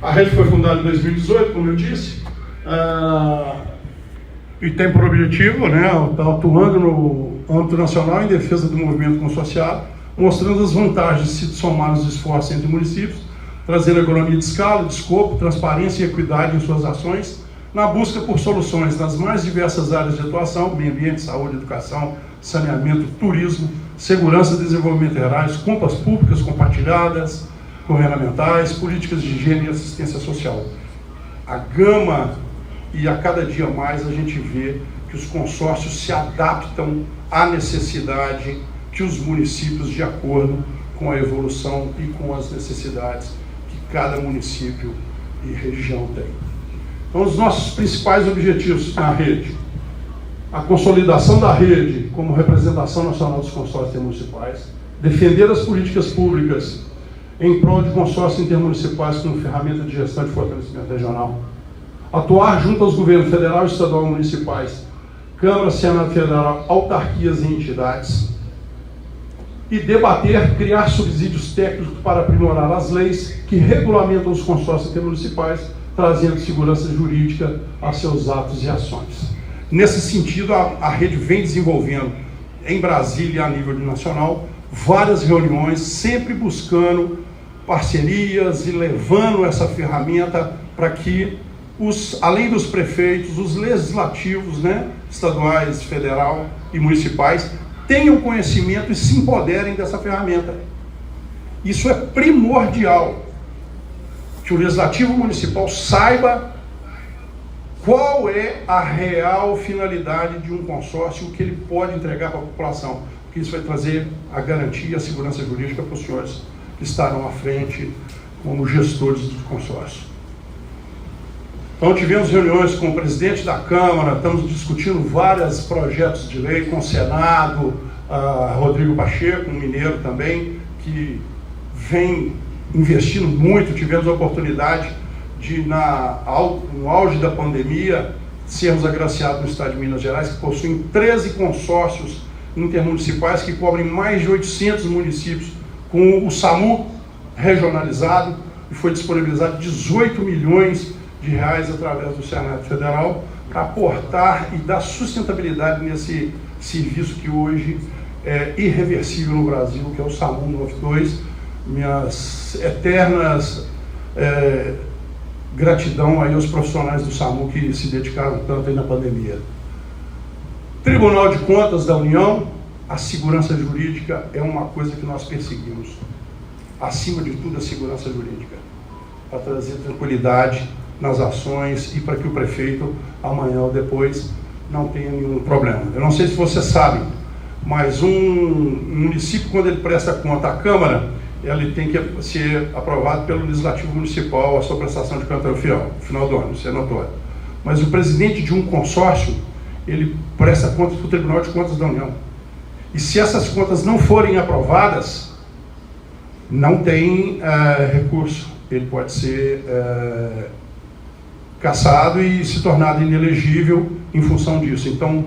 A rede foi fundada em 2018, como eu disse, e tem por objetivo, estar atuando no âmbito nacional em defesa do movimento consorciado, mostrando as vantagens de se somar os esforços entre municípios, trazendo economia de escala, de escopo, transparência e equidade em suas ações, na busca por soluções nas mais diversas áreas de atuação: meio ambiente, saúde, educação, saneamento, turismo, segurança e desenvolvimento rurais, compras públicas compartilhadas, governamentais, políticas de higiene e assistência social. A gama, e a cada dia mais a gente vê que os consórcios se adaptam à necessidade que os municípios, de acordo com a evolução e com as necessidades que cada município e região tem. Então, os nossos principais objetivos na rede: a consolidação da rede como representação nacional dos consórcios intermunicipais, defender as políticas públicas em prol de consórcios intermunicipais como ferramenta de gestão de fortalecimento regional, atuar junto aos governos federal, estadual e municipais, Câmara, Senado Federal, autarquias e entidades, e debater, criar subsídios técnicos para aprimorar as leis que regulamentam os consórcios intermunicipais, trazendo segurança jurídica a seus atos e ações. Nesse sentido, a rede vem desenvolvendo em Brasília, a nível nacional, várias reuniões, sempre buscando parcerias e levando essa ferramenta para que, além dos prefeitos, os legislativos, estaduais, federal e municipais, tenham conhecimento e se empoderem dessa ferramenta. Isso é primordial, que o legislativo municipal saiba qual é a real finalidade de um consórcio, o que ele pode entregar para a população, porque isso vai trazer a garantia e a segurança jurídica para os senhores que estarão à frente como gestores do consórcio. Então, tivemos reuniões com o presidente da Câmara, estamos discutindo vários projetos de lei com o Senado, Rodrigo Pacheco, um mineiro também, que vem investindo muito. Tivemos a oportunidade de, no auge da pandemia, sermos agraciados no estado de Minas Gerais, que possuem 13 consórcios intermunicipais que cobrem mais de 800 municípios, com o SAMU regionalizado, e foi disponibilizado 18 milhões de reais através do Senado Federal para aportar e dar sustentabilidade nesse serviço que hoje é irreversível no Brasil, que é o SAMU 92. Minhas eternas gratidão aí aos profissionais do SAMU que se dedicaram tanto aí na pandemia. Tribunal de Contas da União, a segurança jurídica é uma coisa que nós perseguimos. Acima de tudo, a segurança jurídica, para trazer tranquilidade nas ações e para que o prefeito, amanhã ou depois, não tenha nenhum problema. Eu não sei se vocês sabem, mas um município, quando ele presta conta à Câmara, ele tem que ser aprovado pelo Legislativo Municipal, a sua prestação de conta no final do ano, isso é notório. Mas o presidente de um consórcio, ele presta contas para o Tribunal de Contas da União. E se essas contas não forem aprovadas, não tem recurso. Ele pode ser cassado e se tornado inelegível em função disso. Então,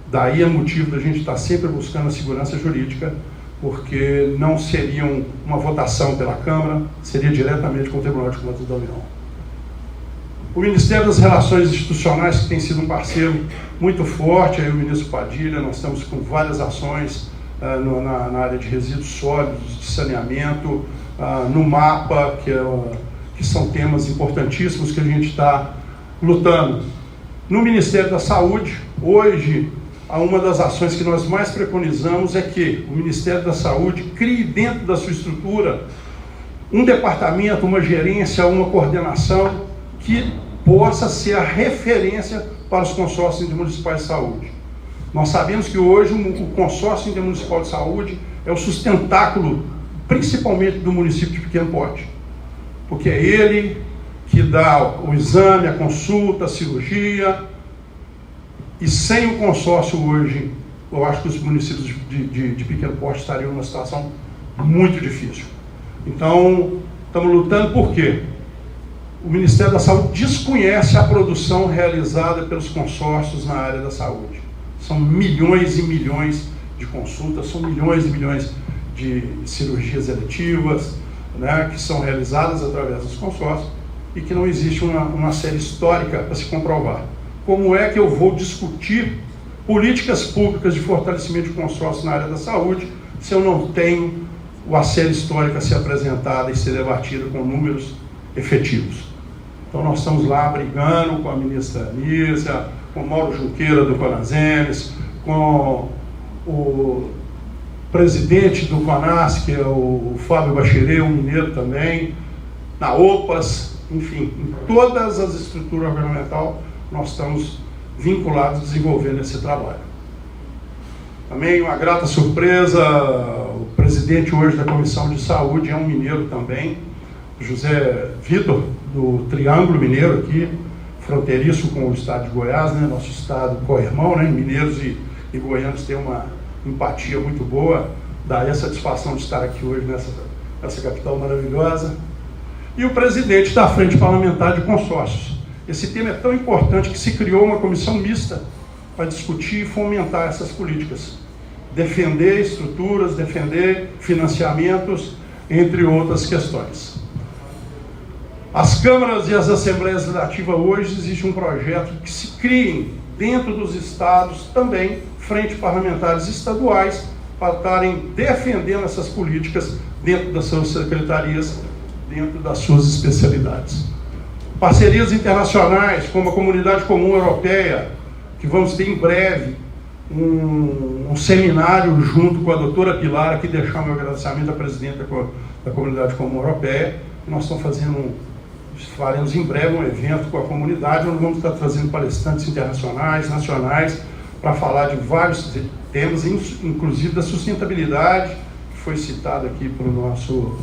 daí é motivo da gente estar sempre buscando a segurança jurídica, porque não seria uma votação pela Câmara, seria diretamente com o Tribunal de Contas da União. O Ministério das Relações Institucionais, que tem sido um parceiro muito forte, aí o ministro Padilha, nós estamos com várias ações na área de resíduos sólidos, de saneamento, no MAPA, que são temas importantíssimos que a gente está lutando. No Ministério da Saúde, hoje, uma das ações que nós mais preconizamos é que o Ministério da Saúde crie dentro da sua estrutura um departamento, uma gerência, uma coordenação que possa ser a referência para os consórcios intermunicipais de saúde. Nós sabemos que hoje o consórcio intermunicipal de saúde é o sustentáculo, principalmente do município de pequeno porte, porque é ele que dá o exame, a consulta, a cirurgia, e sem o consórcio hoje, eu acho que os municípios de pequeno porte estariam numa situação muito difícil. Então, estamos lutando por quê? O Ministério da Saúde desconhece a produção realizada pelos consórcios na área da saúde. São milhões e milhões de consultas, são milhões e milhões de cirurgias eletivas, que são realizadas através dos consórcios, e que não existe uma série histórica para se comprovar. Como é que eu vou discutir políticas públicas de fortalecimento de consórcios na área da saúde se eu não tenho a série histórica a ser apresentada e ser debatida com números efetivos? Então nós estamos lá brigando com a ministra Anísia, com o Mauro Junqueira do Conasems, com o presidente do CONAS, que é o Fábio Bachelet, um mineiro também, na OPAS, enfim, em todas as estruturas governamentais nós estamos vinculados desenvolvendo esse trabalho. Também uma grata surpresa, o presidente hoje da Comissão de Saúde é um mineiro também, José Vitor, do Triângulo Mineiro aqui, fronteiriço com o estado de Goiás, né? Nosso estado co-irmão, né? Mineiros e goianos têm uma empatia muito boa, daí a satisfação de estar aqui hoje nessa capital maravilhosa. E o presidente da Frente Parlamentar de Consórcios. Esse tema é tão importante que se criou uma comissão mista para discutir e fomentar essas políticas. Defender estruturas, defender financiamentos, entre outras questões. As câmaras e as assembleias legislativas hoje existe um projeto que se criem dentro dos estados também frentes parlamentares estaduais para estarem defendendo essas políticas dentro das suas secretarias, dentro das suas especialidades. Parcerias internacionais, como a Comunidade Comum Europeia, que vamos ter em breve um seminário junto com a doutora Pilar, aqui deixar meu agradecimento à presidenta da Comunidade Comum Europeia. Nós faremos em breve um evento com a comunidade, onde vamos estar trazendo palestrantes internacionais, nacionais, para falar de vários temas, inclusive da sustentabilidade, que foi citado aqui pelo nosso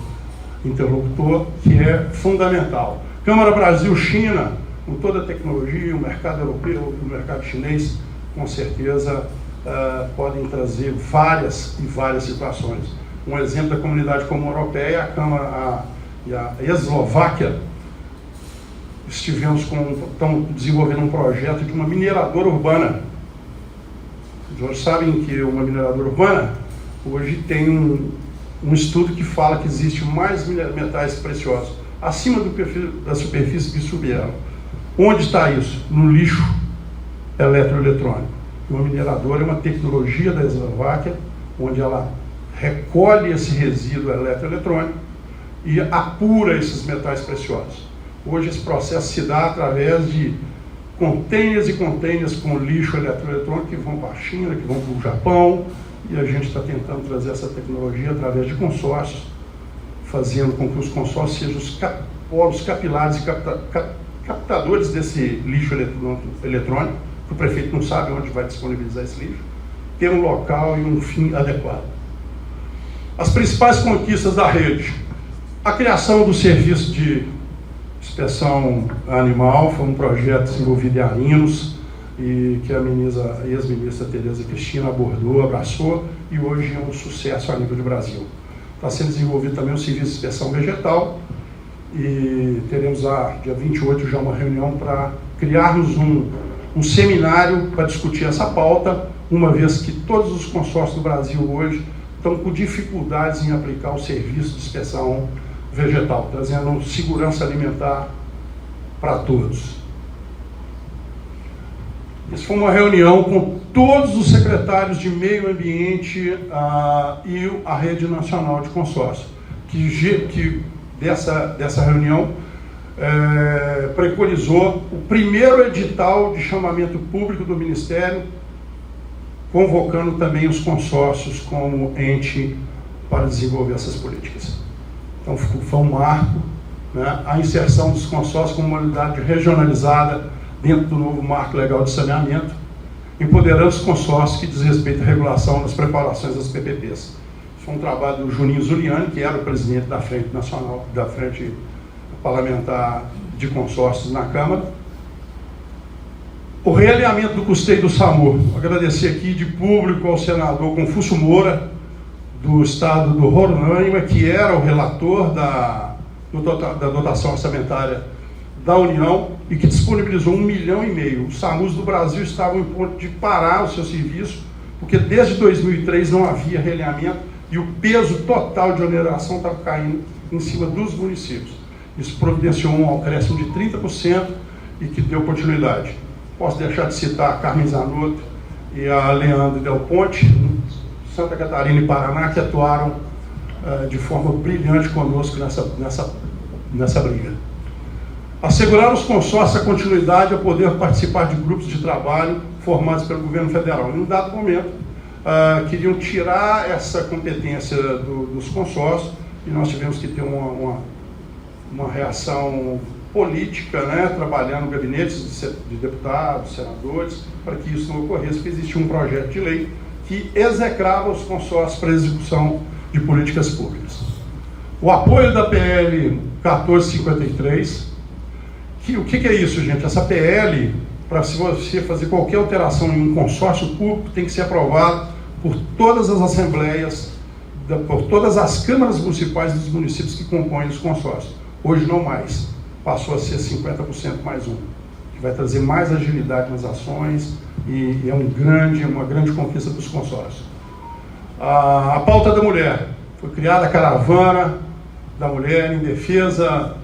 interlocutor, que é fundamental. Câmara Brasil-China, com toda a tecnologia, o mercado europeu, o mercado chinês, com certeza podem trazer várias situações. Um exemplo da Comunidade Comum Europeia, a Câmara e a Eslováquia, estão desenvolvendo um projeto de uma mineradora urbana. Vocês sabem que uma mineradora urbana hoje tem um estudo que fala que existe mais metais preciosos acima do perfil da superfície que subieram. Onde está isso? No lixo eletroeletrônico. Uma mineradora é uma tecnologia da Eslováquia, onde ela recolhe esse resíduo eletroeletrônico e apura esses metais preciosos. Hoje esse processo se dá através de contêineres e contêineres com lixo eletroeletrônico que vão para a China, que vão para o Japão, e a gente está tentando trazer essa tecnologia através de consórcios, fazendo com que os consórcios sejam os polos capilares e captadores desse lixo eletrônico, que o prefeito não sabe onde vai disponibilizar esse lixo, ter um local e um fim adequado. As principais conquistas da rede: a criação do serviço de inspeção animal, foi um projeto desenvolvido em Arinos, e que a ex-ministra Tereza Cristina abordou, abraçou, e hoje é um sucesso a nível de Brasil. Está sendo desenvolvido também o serviço de inspeção vegetal, e teremos lá, dia 28, já uma reunião para criarmos um seminário para discutir essa pauta, uma vez que todos os consórcios do Brasil hoje estão com dificuldades em aplicar o serviço de inspeção vegetal, trazendo segurança alimentar para todos. Isso foi uma reunião com todos os secretários de Meio Ambiente e a Rede Nacional de Consórcio, que dessa reunião preconizou o primeiro edital de chamamento público do Ministério, convocando também os consórcios como ente para desenvolver essas políticas. Então foi um marco, né, a inserção dos consórcios como uma unidade regionalizada dentro do novo marco legal de saneamento, empoderando os consórcios que diz respeito à regulação das preparações das PPPs. Foi um trabalho do Juninho Zuliani, que era o presidente da Frente Nacional, da Frente Parlamentar de Consórcios na Câmara. O realinhamento do custeio do SAMU. Agradecer aqui de público ao senador Confúcio Moura, do estado do Roraima, que era o relator da dotação orçamentária da União e que disponibilizou 1,5 milhão. Os SAMUs do Brasil estavam em ponto de parar o seu serviço, porque desde 2003 não havia realinhamento e o peso total de oneração estava caindo em cima dos municípios. Isso providenciou um acréscimo de 30% e que deu continuidade. Posso deixar de citar a Carmen Zanotto e a Leandro Del Ponte, Santa Catarina e Paraná, que atuaram de forma brilhante conosco nessa briga. Assegurar aos consórcios a continuidade a poder participar de grupos de trabalho formados pelo governo federal. Em um dado momento, queriam tirar essa competência dos consórcios e nós tivemos que ter uma reação política, né, trabalhando no gabinetes de deputados, senadores, para que isso não ocorresse, porque existia um projeto de lei que execrava os consórcios para a execução de políticas públicas. O apoio da PL 1453, o que é isso, gente? Essa PL, para se você fazer qualquer alteração em um consórcio público, tem que ser aprovado por todas as assembleias, por todas as câmaras municipais dos municípios que compõem os consórcios. Hoje não mais, passou a ser 50% mais um, que vai trazer mais agilidade nas ações e é uma grande conquista dos consórcios. A pauta da mulher, foi criada a caravana da mulher em defesa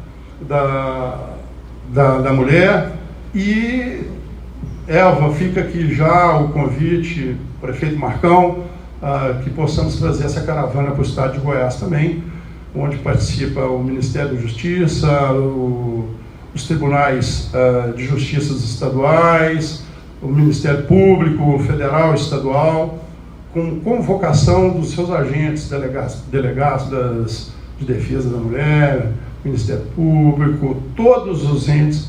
da mulher e, Elva, fica aqui já o convite, prefeito Marcão, que possamos trazer essa caravana para o estado de Goiás também, onde participa o Ministério da Justiça, os tribunais de justiça estaduais, o Ministério Público Federal e Estadual, com convocação dos seus agentes, delegados de defesa da mulher, Ministério Público, todos os entes,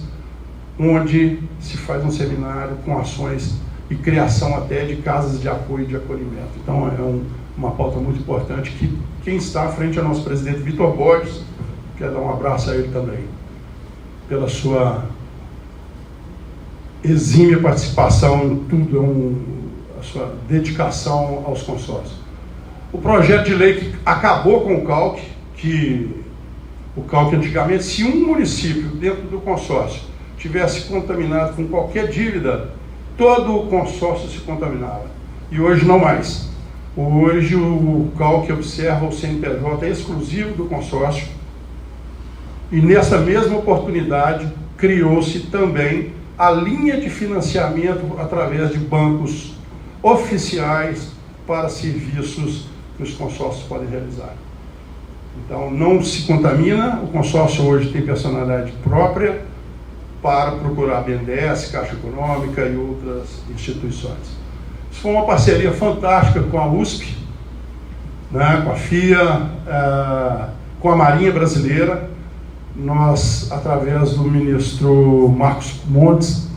onde se faz um seminário com ações e criação até de casas de apoio e de acolhimento. Então é uma pauta muito importante que quem está à frente é o nosso presidente Vitor Borges, quero dar um abraço a ele também, pela sua exímia participação em tudo, a sua dedicação aos consórcios. O projeto de lei que acabou com o CALC antigamente, se um município dentro do consórcio tivesse contaminado com qualquer dívida, todo o consórcio se contaminava. E hoje não mais. Hoje o CALC observa o CNPJ exclusivo do consórcio e nessa mesma oportunidade criou-se também a linha de financiamento através de bancos oficiais para serviços que os consórcios podem realizar. Então não se contamina, o consórcio hoje tem personalidade própria para procurar BNDES, Caixa Econômica e outras instituições. Isso foi uma parceria fantástica com a USP, né, com a FIA, com a Marinha Brasileira. Nós, através do ministro Marcos Montes,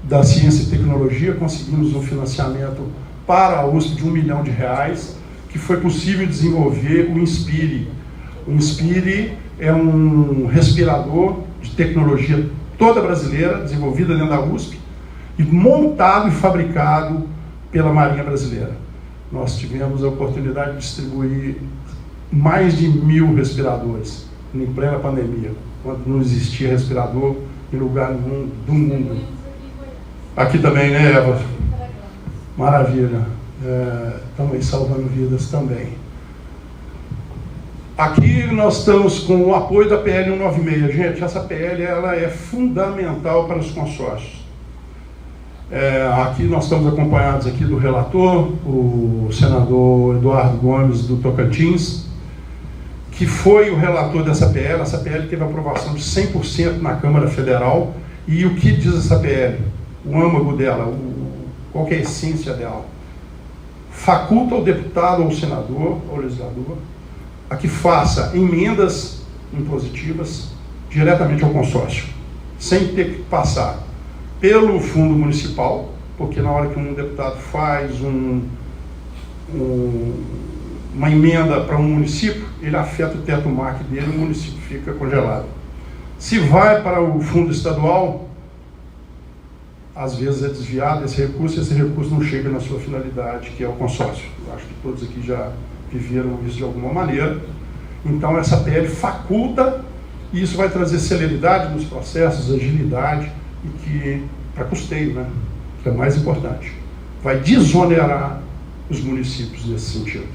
da Ciência e Tecnologia, conseguimos um financiamento para a USP de R$1 milhão, que foi possível desenvolver o Inspire. O Inspire é um respirador de tecnologia toda brasileira, desenvolvida dentro da USP, e montado e fabricado pela Marinha Brasileira. Nós tivemos a oportunidade de distribuir mais de 1.000 respiradores em plena pandemia, quando não existia respirador em lugar nenhum do mundo. Aqui também, né, Eva? Maravilha. Estamos aí salvando vidas também. Aqui nós estamos com o apoio da PL 196. Gente, essa PL ela é fundamental para os consórcios. Aqui nós estamos acompanhados aqui do relator, o senador Eduardo Gomes, do Tocantins, que foi o relator dessa PL. Essa PL teve aprovação de 100% na Câmara Federal. E o que diz essa PL? O âmago dela, qual que é a essência dela? Faculta ao deputado, ou ao senador, ou ao legislador, a que faça emendas impositivas diretamente ao consórcio, sem ter que passar pelo fundo municipal, porque na hora que um deputado faz uma emenda para um município, ele afeta o teto MAC dele e o município fica congelado. Se vai para o fundo estadual, às vezes é desviado esse recurso não chega na sua finalidade, que é o consórcio. Eu acho que todos aqui já viveram isso de alguma maneira. Então essa PL faculta, e isso vai trazer celeridade nos processos, agilidade, e que, para custeio, né, que é mais importante, vai desonerar os municípios nesse sentido.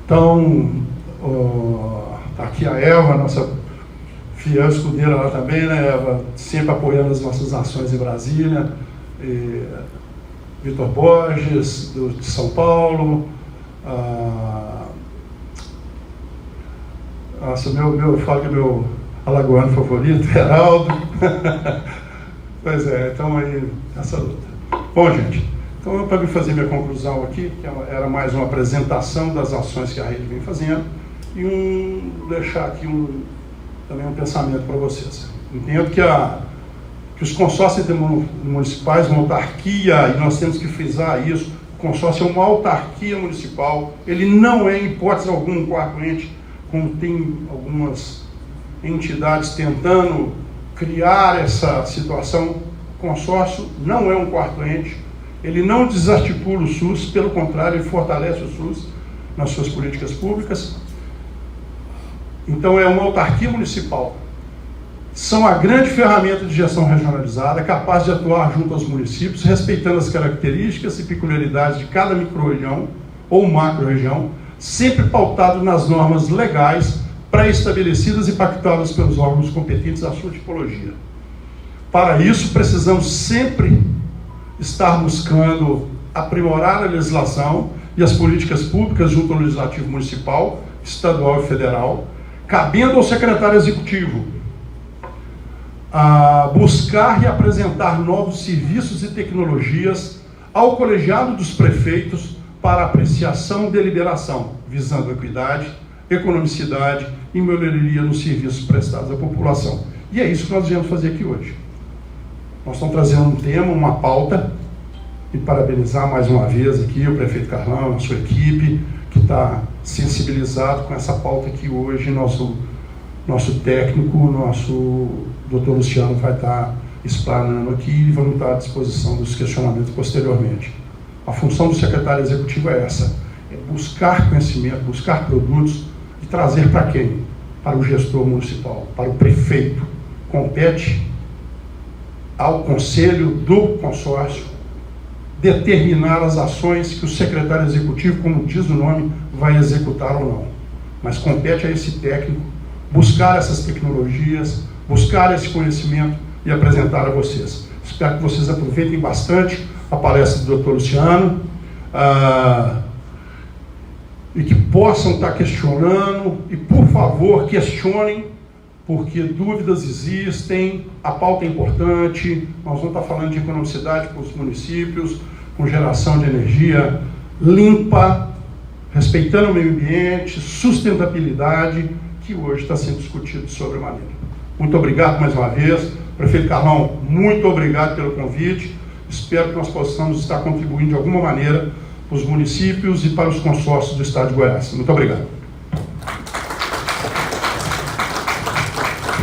Então, aqui a Elva, nossa fiel escudeira lá também, né, Eva? Sempre apoiando as nossas ações em Brasília. Vitor Borges, de São Paulo. Nossa, eu falo que é meu alagoano favorito, Heraldo. Pois é, então aí, essa luta. Bom, gente, então para fazer minha conclusão aqui, que era mais uma apresentação das ações que a rede vem fazendo, e deixar aqui também um pensamento para vocês. Entendo que os consórcios municipais, uma autarquia, e nós temos que frisar isso, o consórcio é uma autarquia municipal, ele não é, em hipótese alguma, um quarto ente, como tem algumas entidades tentando criar essa situação. O consórcio não é um quarto ente, ele não desarticula o SUS, pelo contrário, ele fortalece o SUS nas suas políticas públicas. Então é uma autarquia municipal. São a grande ferramenta de gestão regionalizada, capaz de atuar junto aos municípios, respeitando as características e peculiaridades de cada microrregião ou macro-região, sempre pautado nas normas legais pré-estabelecidas e pactuadas pelos órgãos competentes à sua tipologia. Para isso, precisamos sempre estar buscando aprimorar a legislação e as políticas públicas junto ao Legislativo Municipal, Estadual e Federal, cabendo ao Secretário Executivo a buscar e apresentar novos serviços e tecnologias ao colegiado dos prefeitos para apreciação e deliberação, visando equidade, economicidade e melhoria nos serviços prestados à população. E é isso que nós viemos fazer aqui hoje. Nós estamos trazendo um tema, uma pauta, e parabenizar mais uma vez aqui o prefeito Carlão, a sua equipe, que está sensibilizado com essa pauta aqui hoje. Nosso técnico, nosso doutor Luciano vai estar explanando aqui e vamos estar à disposição dos questionamentos posteriormente. A função do secretário executivo é essa, é buscar conhecimento, buscar produtos e trazer para quem? Para o gestor municipal, para o prefeito. Compete ao conselho do consórcio determinar as ações que o secretário executivo, como diz o nome, vai executar ou não. Mas compete a esse técnico buscar essas tecnologias, buscar esse conhecimento e apresentar a vocês. Espero que vocês aproveitem bastante a palestra do Dr. Luciano e que possam estar questionando e, por favor, questionem, porque dúvidas existem, a pauta é importante, nós vamos estar falando de economicidade para os municípios, com geração de energia limpa, respeitando o meio ambiente, sustentabilidade, que hoje está sendo discutido de sobremaneira. Muito obrigado mais uma vez. Prefeito Carlão, muito obrigado pelo convite. Espero que nós possamos estar contribuindo de alguma maneira para os municípios e para os consórcios do Estado de Goiás. Muito obrigado.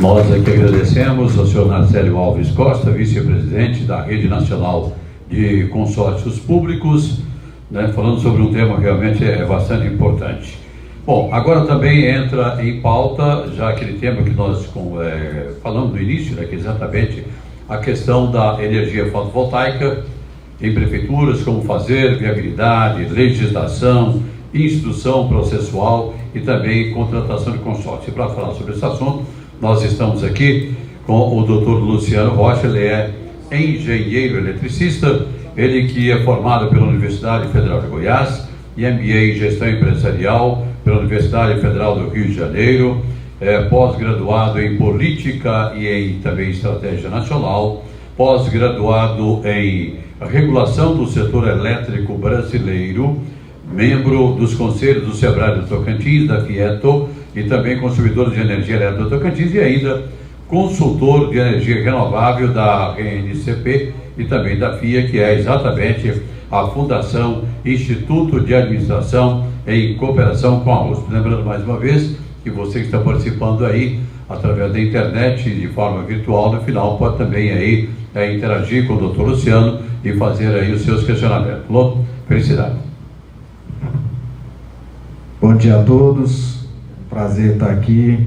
Nós aqui agradecemos ao senhor Narcélio Alves Costa, vice-presidente da Rede Nacional de Consórcios Públicos, né, falando sobre um tema que realmente é bastante importante. Bom, agora também entra em pauta, já aquele tema que nós falamos no início, né, que é exatamente a questão da energia fotovoltaica em prefeituras, como fazer, viabilidade, legislação, instrução processual e também contratação de consórcio. E para falar sobre esse assunto, nós estamos aqui com o Dr. Luciano Rocha. Ele é engenheiro eletricista, ele que é formado pela Universidade Federal de Goiás e MBA em Gestão Empresarial pela Universidade Federal do Rio de Janeiro, pós-graduado em Política e também Estratégia Nacional, pós-graduado em Regulação do Setor Elétrico Brasileiro, membro dos Conselhos do Sebrae do Tocantins, da FIETO, e também consumidor de energia elétrica do Tocantins, e ainda consultor de energia renovável da RNCP e também da FIA, que é exatamente a Fundação Instituto de Administração em cooperação com a USP. Lembrando mais uma vez que você que está participando aí através da internet de forma virtual, no final pode também aí interagir com o Dr. Luciano e fazer aí os seus questionamentos. Felicidade. Bom dia a todos, prazer estar aqui.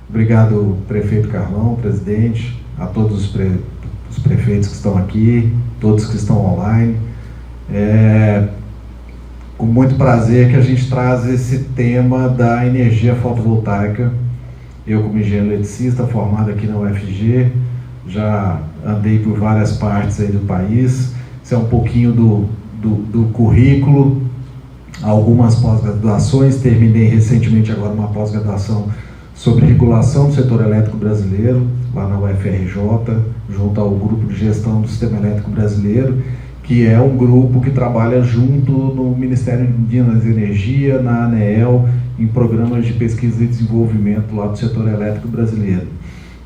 Obrigado, prefeito Carlão, presidente, a todos os prefeitos que estão aqui, todos que estão online. Com muito prazer que a gente traz esse tema da energia fotovoltaica, Eu, como engenheiro eletricista, formado aqui na UFG, já andei por várias partes aí do país. Isso é um pouquinho do currículo, algumas pós-graduações. Terminei recentemente agora uma pós-graduação sobre regulação do setor elétrico brasileiro, lá na UFRJ, junto ao Grupo de Gestão do Sistema Elétrico Brasileiro, que é um grupo que trabalha junto no Ministério de Minas e Energia, na ANEEL, em programas de pesquisa e desenvolvimento lá do setor elétrico brasileiro.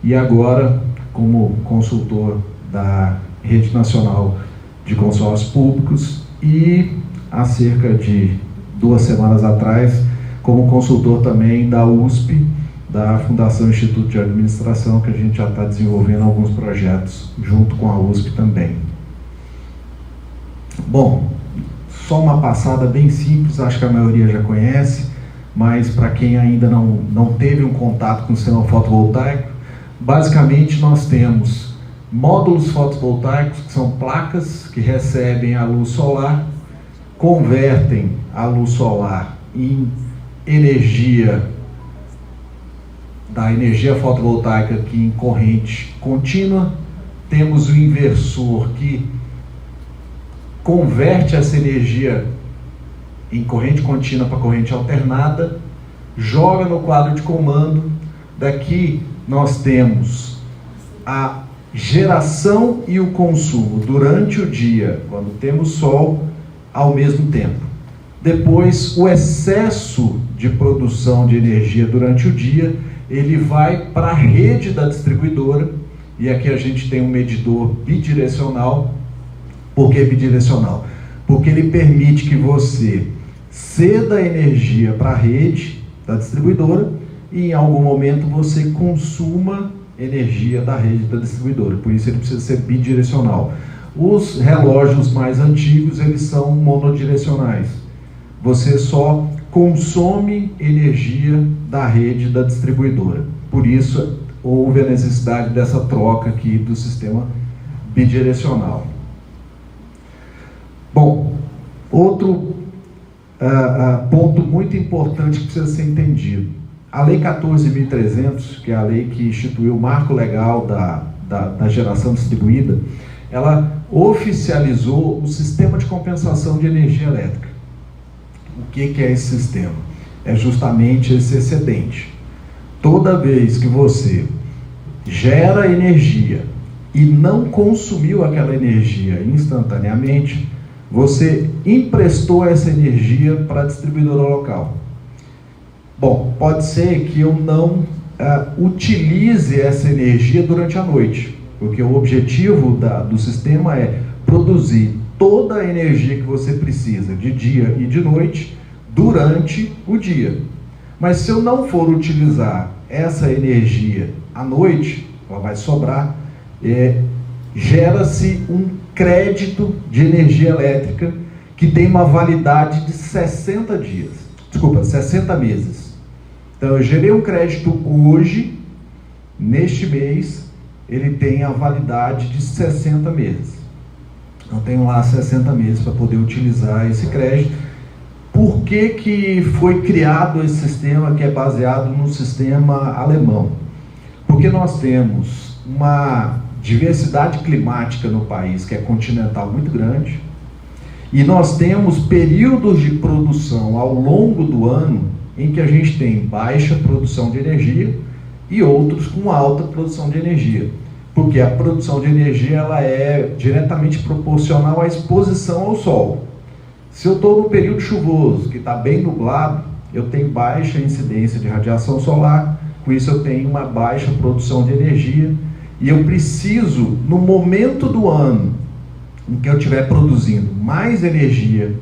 E agora, como consultor da Rede Nacional de Consórcios Públicos e, há cerca de 2 semanas atrás, como consultor também da USP, da Fundação Instituto de Administração, que a gente já está desenvolvendo alguns projetos junto com a USP também. Bom, só uma passada bem simples, acho que a maioria já conhece, mas para quem ainda não teve um contato com o sistema fotovoltaico, basicamente nós temos módulos fotovoltaicos, que são placas que recebem a luz solar, convertem a luz solar em energia, da energia fotovoltaica aqui em corrente contínua. Temos o inversor que converte essa energia em corrente contínua para corrente alternada, joga no quadro de comando. Daqui nós temos a geração e o consumo durante o dia, quando temos sol, ao mesmo tempo. Depois, o excesso de produção de energia durante o dia, ele vai para a rede da distribuidora, e aqui a gente tem um medidor bidirecional. Por que bidirecional? Porque ele permite que você ceda energia para a rede da distribuidora e em algum momento você consuma energia da rede da distribuidora. Por isso ele precisa ser bidirecional. Os relógios mais antigos, eles são monodirecionais. Você só consome energia da rede da distribuidora. Por isso houve a necessidade dessa troca aqui do sistema bidirecional. Bom, outro ponto muito importante que precisa ser entendido. A Lei 14.300, que é a lei que instituiu o marco legal da geração distribuída, ela oficializou o sistema de compensação de energia elétrica. O que é esse sistema? É justamente esse excedente. Toda vez que você gera energia e não consumiu aquela energia instantaneamente, você emprestou essa energia para a distribuidora local. Bom, pode ser que eu não utilize essa energia durante a noite, porque o objetivo do sistema é produzir toda a energia que você precisa de dia e de noite durante o dia. Mas se eu não for utilizar essa energia à noite, ela vai sobrar, gera-se um crédito de energia elétrica que tem uma validade de 60 meses. Então eu gerei um crédito hoje, neste mês, ele tem a validade de 60 meses. Eu tenho lá 60 meses para poder utilizar esse crédito. Por que foi criado esse sistema, que é baseado no sistema alemão? Porque nós temos uma diversidade climática no país, que é continental, muito grande, e nós temos períodos de produção ao longo do ano em que a gente tem baixa produção de energia e outros com alta produção de energia, porque a produção de energia ela é diretamente proporcional à exposição ao sol. Se eu estou no período chuvoso, que está bem nublado, eu tenho baixa incidência de radiação solar, com isso eu tenho uma baixa produção de energia, e eu preciso, no momento do ano em que eu estiver produzindo mais energia,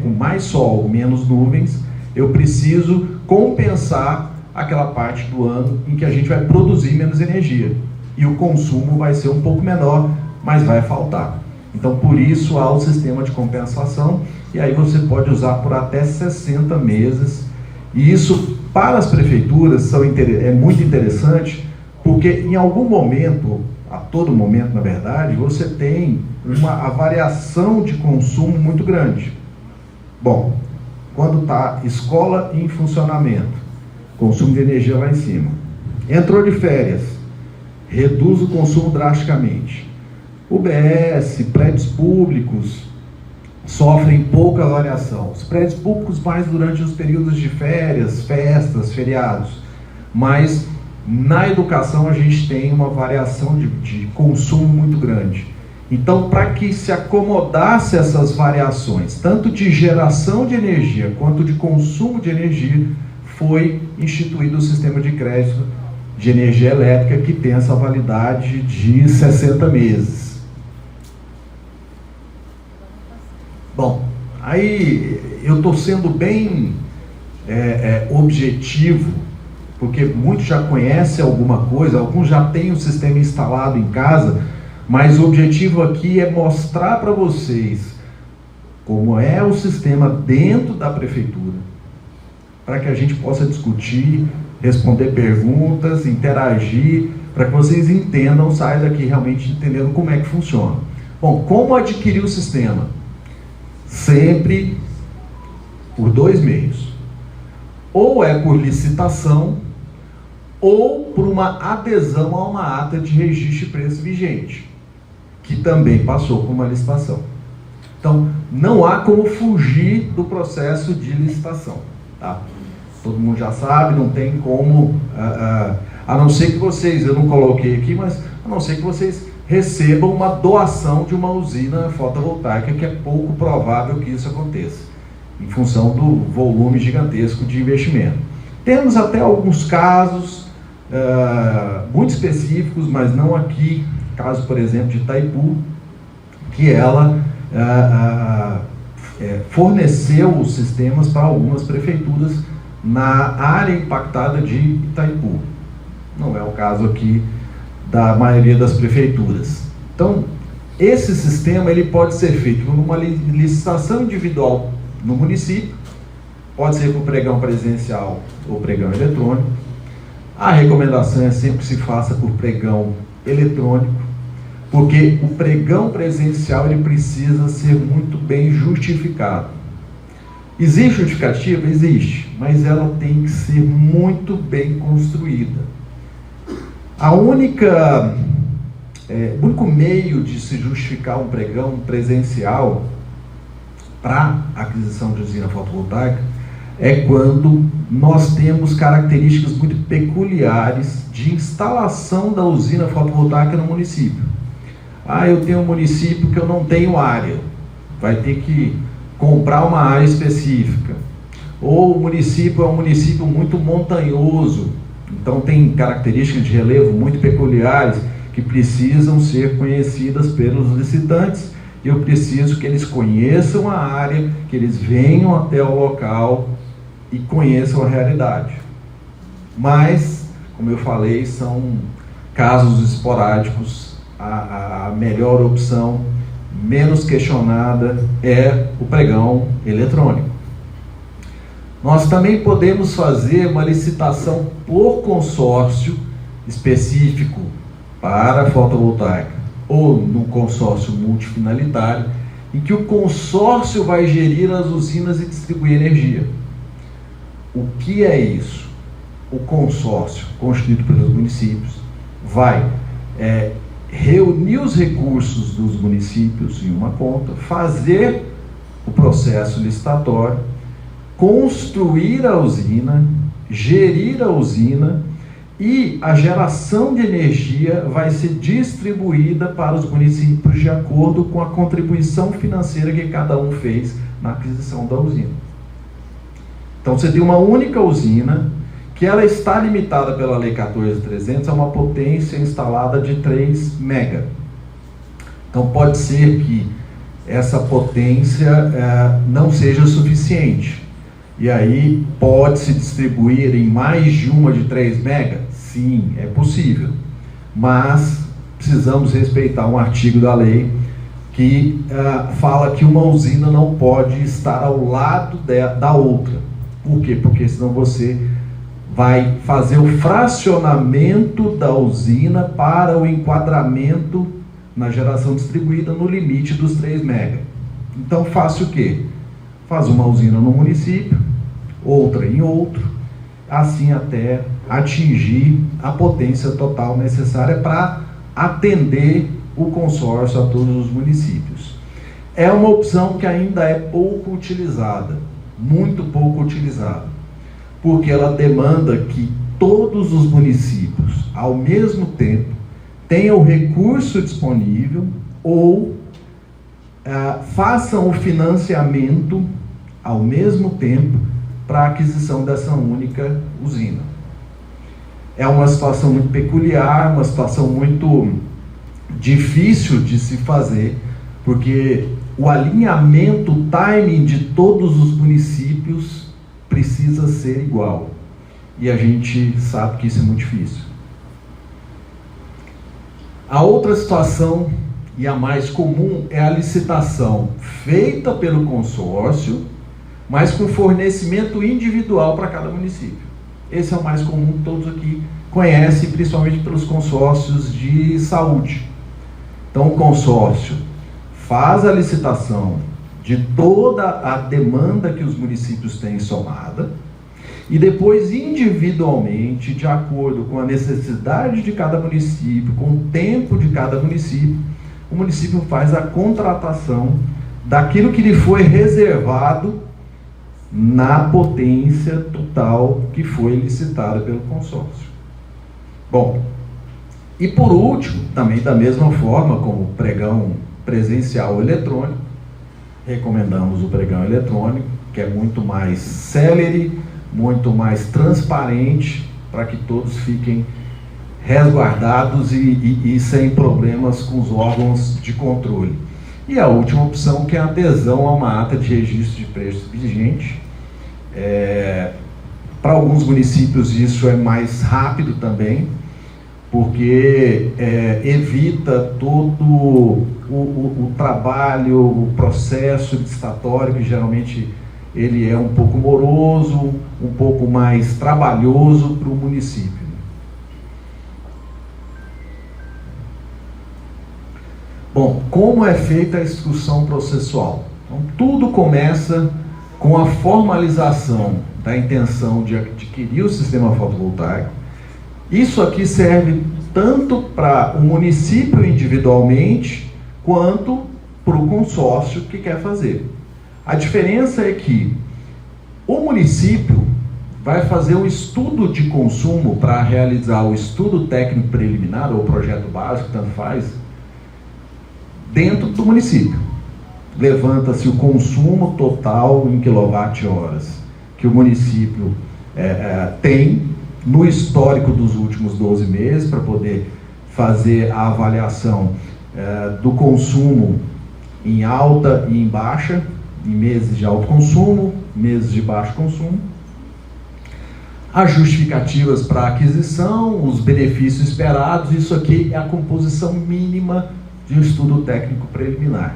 com mais sol, menos nuvens, eu preciso compensar aquela parte do ano em que a gente vai produzir menos energia. E o consumo vai ser um pouco menor, mas vai faltar. Então, por isso, há o sistema de compensação, e aí você pode usar por até 60 meses. E isso, para as prefeituras, é muito interessante, porque em algum momento, a todo momento, na verdade, você tem a variação de consumo muito grande. Bom, quando está escola em funcionamento, consumo de energia lá em cima. Entrou de férias, reduz o consumo drasticamente. UBS, prédios públicos sofrem pouca variação. Os prédios públicos mais durante os períodos de férias, festas, feriados. Mas na educação a gente tem uma variação de consumo muito grande. Então, para que se acomodasse essas variações, tanto de geração de energia quanto de consumo de energia, foi instituído o sistema de crédito de energia elétrica, que tem essa validade de 60 meses. Bom, aí eu estou sendo bem objetivo, porque muitos já conhecem alguma coisa, alguns já têm o sistema instalado em casa, mas o objetivo aqui é mostrar para vocês como é o sistema dentro da prefeitura, para que a gente possa discutir, responder perguntas, interagir, para que vocês entendam, saiam daqui realmente entendendo como é que funciona. Bom, como adquirir o sistema? Sempre por 2 meios. Ou é por licitação, ou por uma adesão a uma ata de registro de preço vigente, que também passou por uma licitação. Então, não há como fugir do processo de licitação, tá? Todo mundo já sabe, não tem como, a não ser que vocês, eu não coloquei aqui, mas a não ser que vocês recebam uma doação de uma usina fotovoltaica, que é pouco provável que isso aconteça, em função do volume gigantesco de investimento. Temos até alguns casos muito específicos, mas não aqui, caso, por exemplo, de Itaipu, que ela forneceu os sistemas para algumas prefeituras na área impactada de Itaipu. Não é o caso aqui da maioria das prefeituras. Então, esse sistema ele pode ser feito por uma licitação individual no município, pode ser por pregão presencial ou pregão eletrônico. A recomendação é sempre que se faça por pregão eletrônico, porque o pregão presencial ele precisa ser muito bem justificado. Existe justificativa? Existe, mas ela tem que ser muito bem construída. O único meio de se justificar um pregão presencial para aquisição de usina fotovoltaica é quando nós temos características muito peculiares de instalação da usina fotovoltaica no município. Eu tenho um município que eu não tenho área, vai ter que comprar uma área específica. Ou o município é um município muito montanhoso, então tem características de relevo muito peculiares que precisam ser conhecidas pelos licitantes. Eu preciso que eles conheçam a área, que eles venham até o local e conheçam a realidade. Mas, como eu falei, são casos esporádicos. A melhor opção, menos questionada, é o pregão eletrônico. Nós também podemos fazer uma licitação por consórcio específico para a fotovoltaica, ou no consórcio multifinalitário, em que o consórcio vai gerir as usinas e distribuir energia. O que é isso? O consórcio, constituído pelos municípios, vai reunir os recursos dos municípios em uma conta, fazer o processo licitatório, construir a usina, gerir a usina, e a geração de energia vai ser distribuída para os municípios de acordo com a contribuição financeira que cada um fez na aquisição da usina. Então você tem uma única usina, que ela está limitada pela Lei 14.300 a uma potência instalada de 3 mega. Então pode ser que essa potência não seja suficiente. E aí pode se distribuir em mais de uma de 3 mega? Sim, é possível. Mas precisamos respeitar um artigo da lei que fala que uma usina não pode estar ao lado da outra. Por quê? Porque senão você vai fazer o fracionamento da usina para o enquadramento na geração distribuída no limite dos 3 mega. Então faça o quê? Faz uma usina no município, outra em outro, assim até atingir a potência total necessária para atender o consórcio a todos os municípios. É uma opção que ainda é pouco utilizada, muito pouco utilizada, porque ela demanda que todos os municípios, ao mesmo tempo, tenham o recurso disponível ou façam o financiamento ao mesmo tempo para a aquisição dessa única usina. É uma situação muito peculiar, uma situação muito difícil de se fazer, porque o alinhamento, o timing de todos os municípios precisa ser igual. E a gente sabe que isso é muito difícil. A outra situação, e a mais comum, é a licitação feita pelo consórcio, mas com fornecimento individual para cada município. Esse é o mais comum que todos aqui conhecem, principalmente pelos consórcios de saúde. Então, o consórcio faz a licitação de toda a demanda que os municípios têm somada, e depois, individualmente, de acordo com a necessidade de cada município, com o tempo de cada município, o município faz a contratação daquilo que lhe foi reservado na potência total que foi licitada pelo consórcio. Bom, e por último, também da mesma forma como o pregão presencial ou eletrônico, recomendamos o pregão eletrônico, que é muito mais célere, muito mais transparente, para que todos fiquem resguardados e sem problemas com os órgãos de controle. E a última opção, que é a adesão a uma ata de registro de preços vigente. Para alguns municípios isso é mais rápido também, porque evita todo o trabalho, o processo licitatório, que geralmente ele é um pouco moroso, um pouco mais trabalhoso para o município. Bom, como é feita a instrução processual? Então, tudo começa com a formalização da intenção de adquirir o sistema fotovoltaico. Isso aqui serve tanto para o município individualmente, quanto para o consórcio que quer fazer. A diferença é que o município vai fazer um estudo de consumo para realizar o estudo técnico preliminar, ou o projeto básico, tanto faz, dentro do município. Levanta-se o consumo total em quilowatt-horas que o município tem no histórico dos últimos 12 meses, para poder fazer a avaliação do consumo em alta e em baixa, em meses de alto consumo, meses de baixo consumo, as justificativas para a aquisição, os benefícios esperados. Isso aqui é a composição mínima de um estudo técnico preliminar.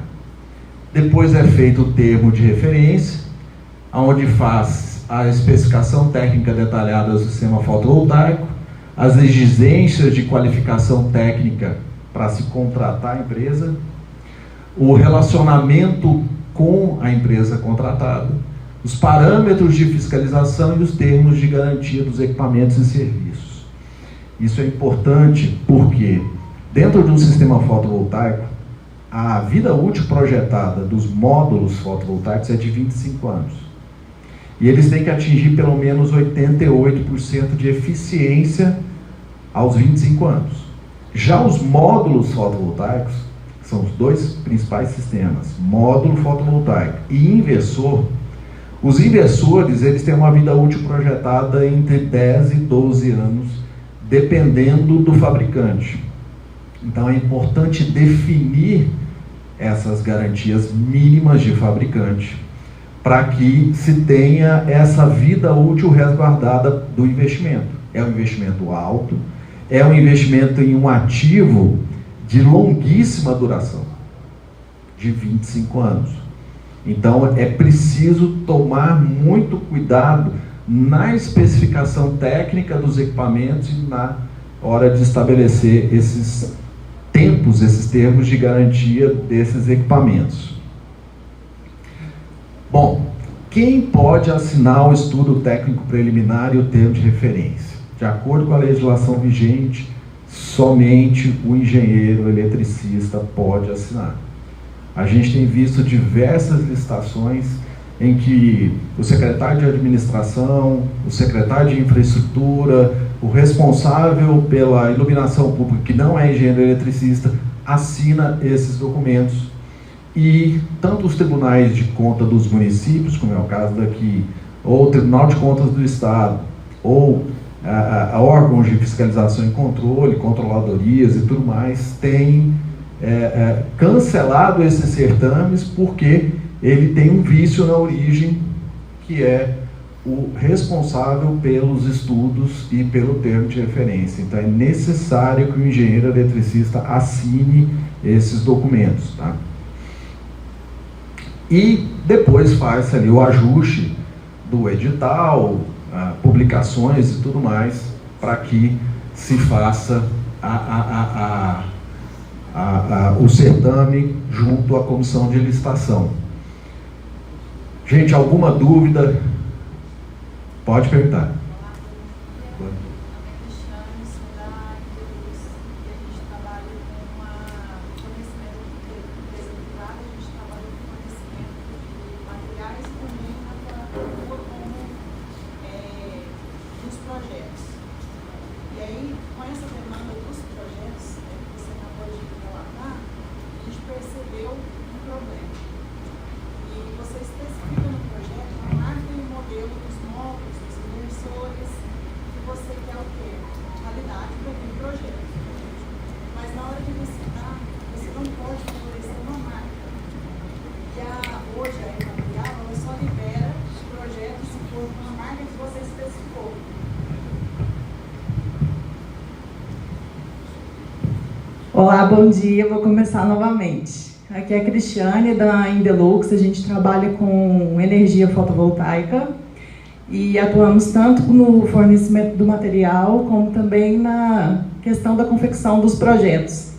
Depois é feito o termo de referência, onde faz a especificação técnica detalhada do sistema fotovoltaico, as exigências de qualificação técnica para se contratar a empresa, o relacionamento com a empresa contratada, os parâmetros de fiscalização e os termos de garantia dos equipamentos e serviços. Isso é importante porque, dentro de um sistema fotovoltaico, a vida útil projetada dos módulos fotovoltaicos é de 25 anos. E eles têm que atingir pelo menos 88% de eficiência aos 25 anos. Já os módulos fotovoltaicos, são os dois principais sistemas, módulo fotovoltaico e inversor. Os inversores, eles têm uma vida útil projetada entre 10 e 12 anos, dependendo do fabricante. Então é importante definir essas garantias mínimas de fabricante, para que se tenha essa vida útil resguardada do investimento. É um investimento alto, é um investimento em um ativo de longuíssima duração, de 25 anos. Então é preciso tomar muito cuidado na especificação técnica dos equipamentos e na hora de estabelecer esses tempos, esses termos de garantia desses equipamentos. Bom, quem pode assinar o estudo técnico preliminar e o termo de referência? De acordo com a legislação vigente, somente o engenheiro eletricista pode assinar. A gente tem visto diversas licitações em que o secretário de administração, o secretário de infraestrutura, o responsável pela iluminação pública, que não é engenheiro eletricista, assina esses documentos. E tanto os tribunais de conta dos municípios, como é o caso daqui, ou o Tribunal de Contas do Estado, ou órgãos de fiscalização e controle, controladorias e tudo mais, têm cancelado esses certames porque ele tem um vício na origem, que é o responsável pelos estudos e pelo termo de referência. Então é necessário que o engenheiro eletricista assine esses documentos, tá? E depois faz ali o ajuste do edital, publicações e tudo mais, para que se faça o certame junto à comissão de licitação. Gente, alguma dúvida? Pode perguntar. Olá, bom dia. Vou começar novamente. Aqui é a Cristiane, da Indelux. A gente trabalha com energia fotovoltaica e atuamos tanto no fornecimento do material, como também na questão da confecção dos projetos.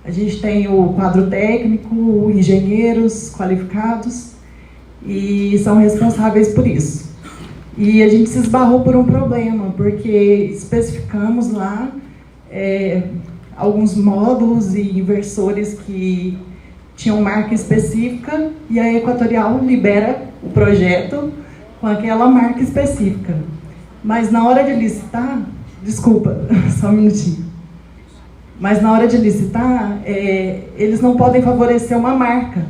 A gente tem o quadro técnico, engenheiros qualificados e são responsáveis por isso. E a gente se esbarrou por um problema, porque especificamos lá alguns módulos e inversores que tinham marca específica e a Equatorial libera o projeto com aquela marca específica. Mas na hora de licitar, desculpa, só um minutinho. Mas na hora de licitar, eles não podem favorecer uma marca.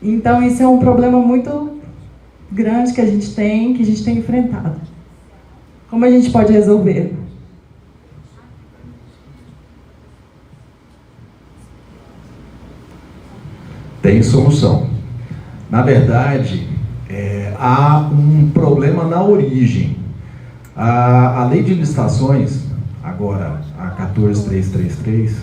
Então isso é um problema muito grande que a gente tem enfrentado. Como a gente pode resolver? Tem solução. Na verdade, há um problema na origem. A lei de licitações, agora a 14333,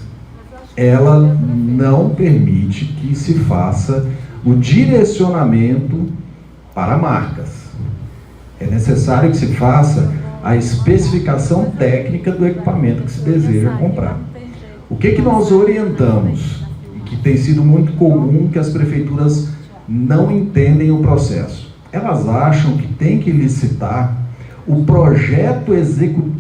ela não permite que se faça o direcionamento para marcas. É necessário que se faça a especificação técnica do equipamento que se deseja comprar. O que nós orientamos? Que tem sido muito comum, que as prefeituras não entendem o processo. Elas acham que tem que licitar o projeto executivo.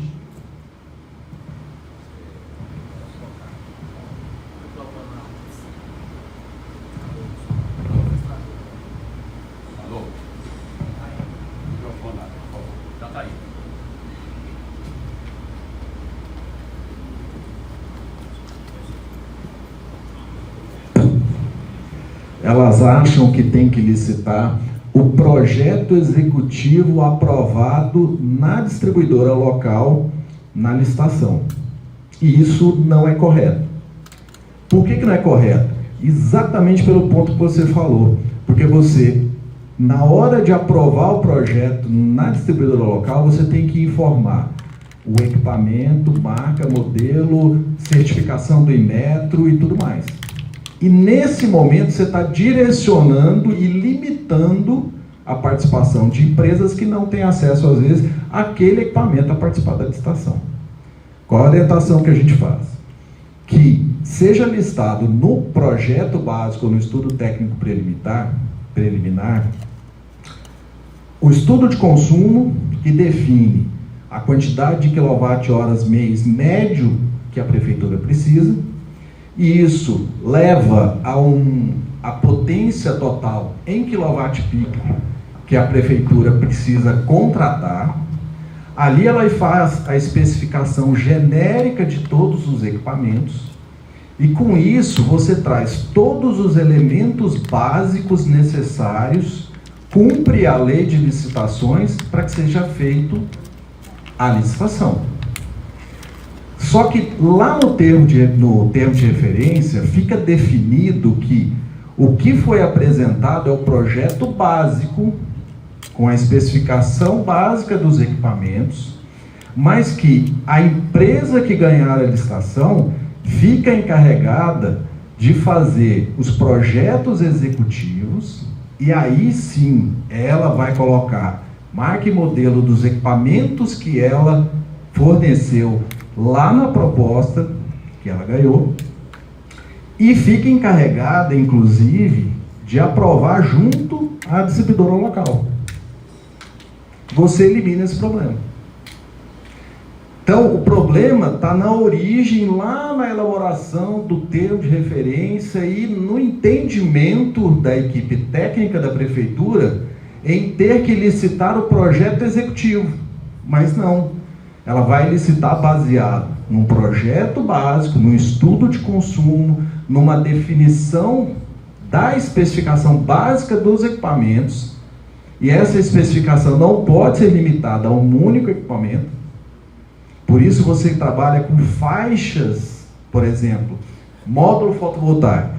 Alô? Microfone, por favor. Já está aí. Elas acham que tem que licitar o projeto executivo aprovado na distribuidora local na licitação. E isso não é correto. Por que não é correto? Exatamente pelo ponto que você falou. Porque você, na hora de aprovar o projeto na distribuidora local, você tem que informar o equipamento, marca, modelo, certificação do Inmetro e tudo mais. E nesse momento você está direcionando e limitando a participação de empresas que não têm acesso, às vezes, àquele equipamento a participar da licitação. Qual a orientação que a gente faz? Que seja listado no projeto básico, no estudo técnico preliminar, o estudo de consumo, que define a quantidade de quilowatt-horas mês médio que a prefeitura precisa, e isso leva a potência total em quilowatt-pico que a prefeitura precisa contratar. Ali ela faz a especificação genérica de todos os equipamentos, e com isso você traz todos os elementos básicos necessários, cumpre a lei de licitações para que seja feito a licitação. Só que lá no termo de referência fica definido que o que foi apresentado é o projeto básico, com a especificação básica dos equipamentos, mas que a empresa que ganhar a licitação fica encarregada de fazer os projetos executivos, e aí sim ela vai colocar marca e modelo dos equipamentos que ela forneceu lá na proposta que ela ganhou, e fica encarregada, inclusive, de aprovar junto à distribuidora local. Você elimina esse problema. Então, o problema está na origem, lá na elaboração do termo de referência e no entendimento da equipe técnica da prefeitura em ter que licitar o projeto executivo. Mas não, ela vai licitar baseado num projeto básico, num estudo de consumo, numa definição da especificação básica dos equipamentos, e essa especificação não pode ser limitada a um único equipamento. Por isso você trabalha com faixas, por exemplo, módulo fotovoltaico.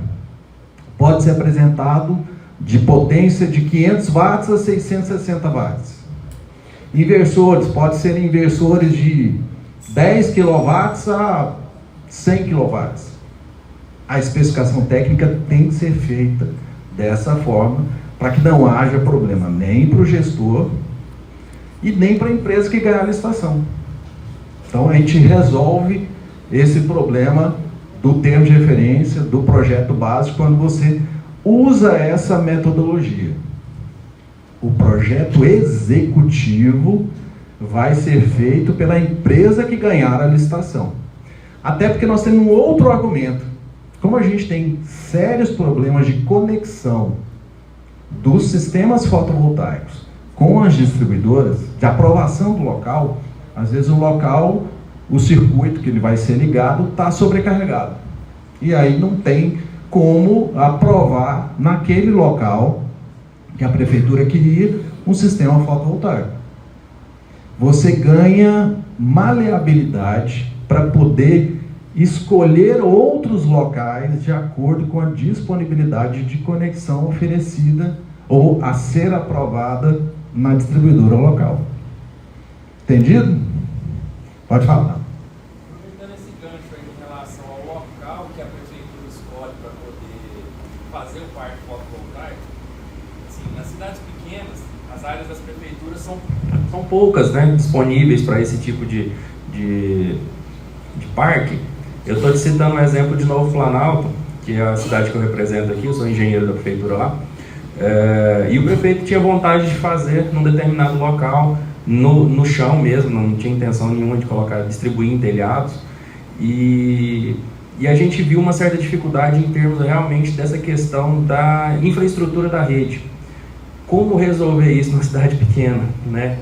Pode ser apresentado de potência de 500 watts a 660 watts. Inversores, pode ser inversores de 10 kW a 100 kW. A especificação técnica tem que ser feita dessa forma, para que não haja problema nem para o gestor e nem para a empresa que ganhar a licitação. Então a gente resolve esse problema do termo de referência, do projeto básico, quando você usa essa metodologia. O projeto executivo vai ser feito pela empresa que ganhar a licitação. Até porque nós temos um outro argumento. Como a gente tem sérios problemas de conexão dos sistemas fotovoltaicos com as distribuidoras, de aprovação do local, às vezes o local, o circuito que ele vai ser ligado está sobrecarregado. E aí não tem como aprovar naquele local que a prefeitura queria um sistema fotovoltaico. Você ganha maleabilidade para poder escolher outros locais de acordo com a disponibilidade de conexão oferecida ou a ser aprovada na distribuidora local. Entendido? Pode falar. Aproveitando esse gancho aí em relação ao local que a prefeitura escolhe para poder fazer o parque fotovoltaico, assim, nas cidades pequenas, as áreas das prefeituras são poucas, né, disponíveis para esse tipo de parque. Eu estou te citando um exemplo de Novo Planalto, que é a cidade que eu represento aqui, eu sou engenheiro da prefeitura lá, e o prefeito tinha vontade de fazer num determinado local, no chão mesmo, não tinha intenção nenhuma de distribuir em telhados, e a gente viu uma certa dificuldade em termos realmente dessa questão da infraestrutura da rede. Como resolver isso numa cidade pequena, né?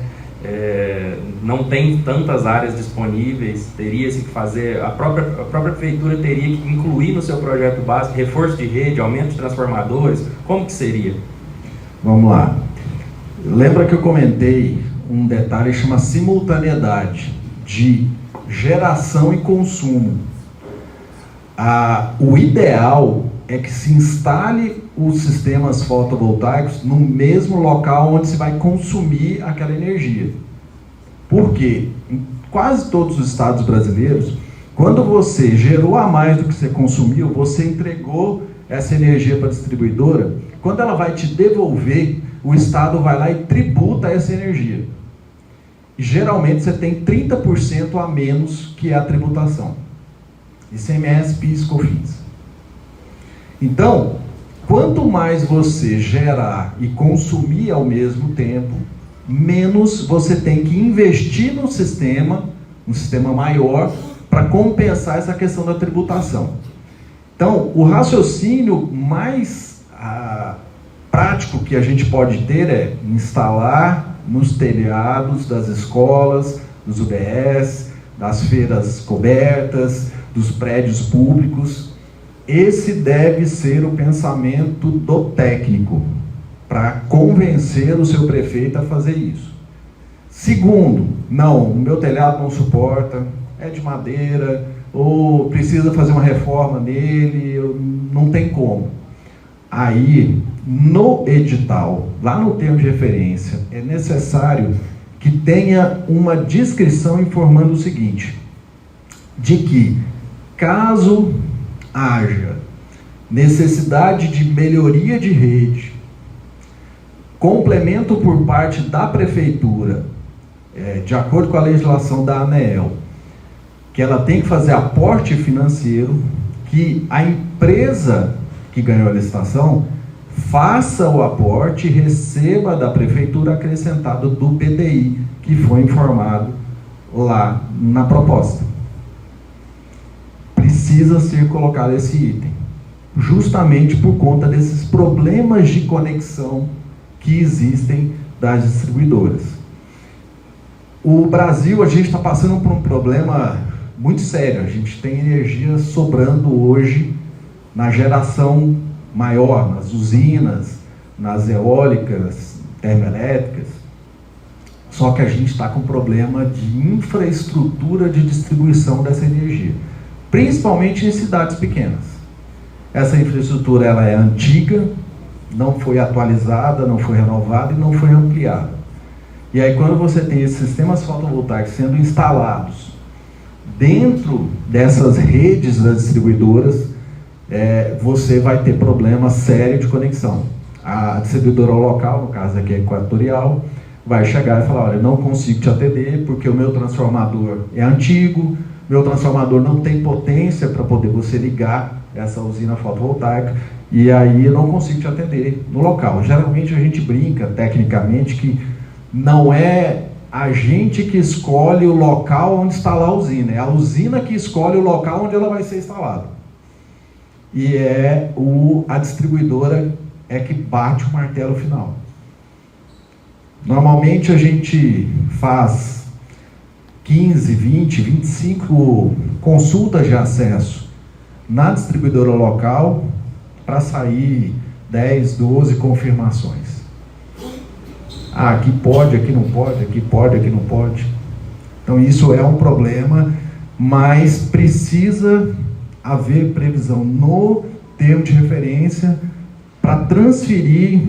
Não tem tantas áreas disponíveis, teria-se que fazer, a própria prefeitura teria que incluir no seu projeto básico reforço de rede, aumento de transformadores. Como que seria? Vamos lá. Lembra que eu comentei um detalhe que chama simultaneidade de geração e consumo. O ideal é que se instale os sistemas fotovoltaicos no mesmo local onde se vai consumir aquela energia. Por quê? Em quase todos os estados brasileiros, quando você gerou a mais do que você consumiu, você entregou essa energia para a distribuidora, quando ela vai te devolver, o estado vai lá e tributa essa energia. E geralmente você tem 30% a menos que é a tributação. ICMS, PIS, COFINS. Então, quanto mais você gerar e consumir ao mesmo tempo, menos você tem que investir no sistema, um sistema maior, para compensar essa questão da tributação. Então, o raciocínio mais prático que a gente pode ter é instalar nos telhados das escolas, dos UBS, das feiras cobertas, dos prédios públicos. Esse deve ser o pensamento do técnico, para convencer o seu prefeito a fazer isso. Segundo, não, o meu telhado não suporta, é de madeira, ou precisa fazer uma reforma nele, não tem como. Aí, no edital, lá no termo de referência, é necessário que tenha uma descrição informando o seguinte, de que, caso haja necessidade de melhoria de rede, complemento por parte da prefeitura, de acordo com a legislação da ANEEL, que ela tem que fazer aporte financeiro, que a empresa que ganhou a licitação faça o aporte e receba da prefeitura acrescentado do PDI, que foi informado lá na proposta. Precisa ser colocado esse item, justamente por conta desses problemas de conexão que existem das distribuidoras. O Brasil, a gente está passando por um problema muito sério. A gente tem energia sobrando hoje na geração maior, nas usinas, nas eólicas, termoelétricas. Só que a gente está com problema de infraestrutura de distribuição dessa energia, principalmente em cidades pequenas. Essa infraestrutura ela é antiga, não foi atualizada, não foi renovada e não foi ampliada. E aí quando você tem esses sistemas fotovoltaicos sendo instalados dentro dessas redes das distribuidoras, você vai ter problema sério de conexão. A distribuidora local, no caso aqui é Equatorial, vai chegar e falar, olha, não consigo te atender porque o meu transformador é antigo, meu transformador não tem potência para poder você ligar essa usina fotovoltaica, e aí eu não consigo te atender no local. Geralmente a gente brinca, tecnicamente, que não é a gente que escolhe o local onde instalar a usina, é a usina que escolhe o local onde ela vai ser instalada. E a distribuidora é que bate o martelo final. Normalmente a gente faz 15, 20, 25 consultas de acesso na distribuidora local para sair 10, 12 confirmações. Aqui pode, aqui não pode, aqui pode, aqui não pode. Então isso é um problema, mas precisa haver previsão no termo de referência para transferir,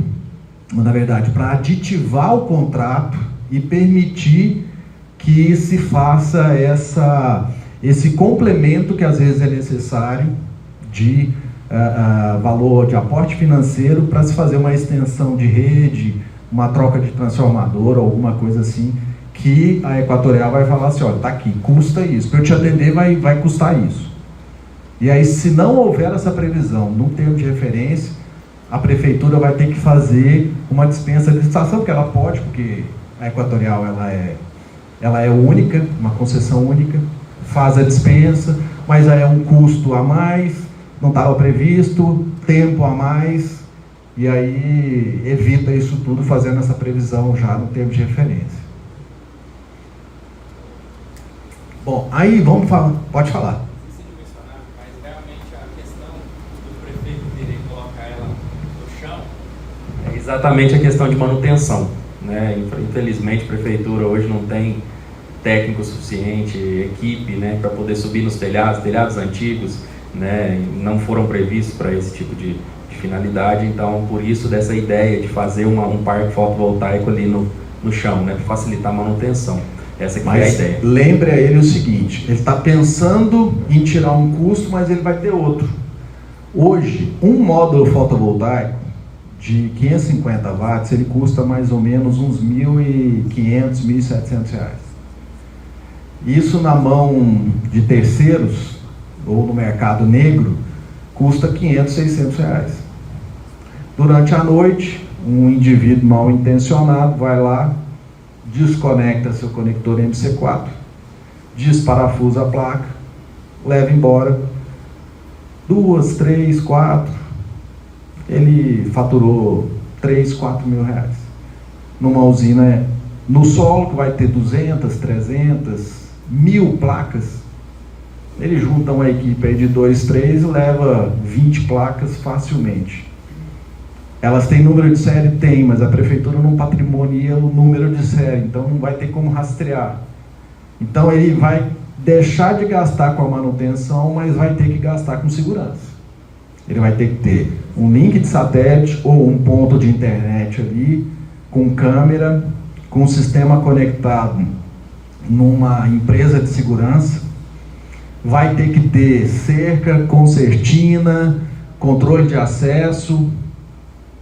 na verdade, para aditivar o contrato e permitir que se faça esse complemento que às vezes é necessário de valor de aporte financeiro para se fazer uma extensão de rede, uma troca de transformador, alguma coisa assim, que a Equatorial vai falar assim, olha, tá aqui, custa isso, para eu te atender vai custar isso. E aí, se não houver essa previsão no termo de referência, a prefeitura vai ter que fazer uma dispensa de licitação, porque ela pode, porque a Equatorial ela é única, uma concessão única, faz a dispensa, mas aí é um custo a mais, não estava previsto, tempo a mais, e aí evita isso tudo fazendo essa previsão já no termo de referência. Bom, aí vamos falar, pode falar. Mas realmente a questão do prefeito querer colocar ela no chão é exatamente a questão de manutenção, né? Infelizmente a prefeitura hoje não tem técnico suficiente, equipe, né, para poder subir nos telhados antigos, né, não foram previstos para esse tipo de finalidade. Então, por isso dessa ideia de fazer um parque fotovoltaico ali no chão, né, para facilitar a manutenção. Essa que é a ideia. Lembre a ele o seguinte, ele está pensando em tirar um custo, mas ele vai ter outro. Hoje, um módulo fotovoltaico de 550 watts, ele custa mais ou menos uns R$ 1.500, R$ 1.700. Isso na mão de terceiros, ou no mercado negro, custa R$ 500, R$ 600. Durante a noite, um indivíduo mal intencionado vai lá, desconecta seu conector MC4, desparafusa a placa, leva embora, 2, 3, 4, ele faturou 3, 4 mil reais. Numa usina no solo, que vai ter 200, 300, 1000 placas, ele junta uma equipe aí de 2, 3 e leva 20 placas facilmente. Elas têm número de série? Tem, mas a prefeitura não patrimonia o número de série, então não vai ter como rastrear. Então ele vai deixar de gastar com a manutenção, mas vai ter que gastar com segurança. Ele vai ter que ter um link de satélite ou um ponto de internet ali, com câmera, com um sistema conectado numa empresa de segurança. Vai ter que ter cerca, concertina, controle de acesso.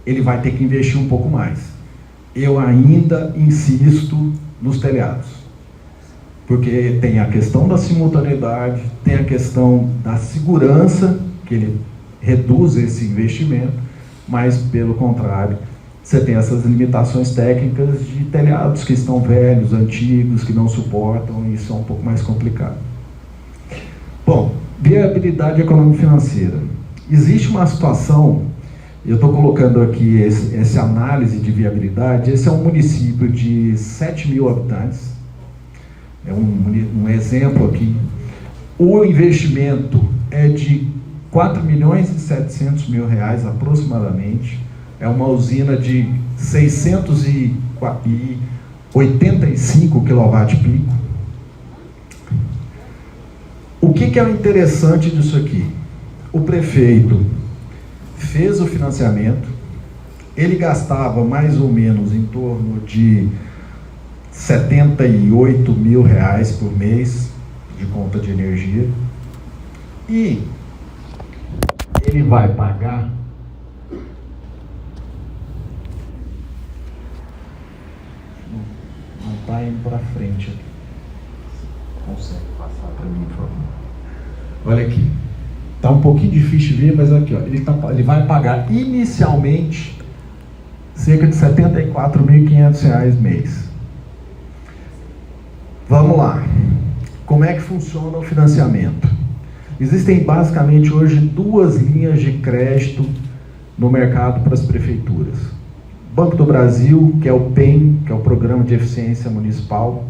Ele vai ter que investir um pouco mais. Eu ainda insisto nos telhados, porque tem a questão da simultaneidade, tem a questão da segurança, que ele reduz esse investimento, mas pelo contrário, você tem essas limitações técnicas de telhados que estão velhos, antigos, que não suportam, e isso é um pouco mais complicado. Bom, viabilidade econômico-financeira. Existe uma situação, eu estou colocando aqui essa análise de viabilidade. Esse é um município de 7 mil habitantes, é um exemplo aqui. O investimento é de 4 milhões e 700 mil reais aproximadamente. É uma usina de 685 kW-peak. O que é o interessante disso aqui? O prefeito fez o financiamento, ele gastava mais ou menos em torno de 78 mil reais por mês de conta de energia, e ele vai pagar não está indo para frente aqui. Consegue passar para mim, por favor? Olha aqui, está um pouquinho difícil de ver, mas aqui, ó, ele vai pagar inicialmente cerca de R$ 74.500 mês. Vamos lá, como é que funciona o financiamento? Existem basicamente hoje 2 linhas de crédito no mercado para as prefeituras. Banco do Brasil, que é o PEM, que é o Programa de Eficiência Municipal,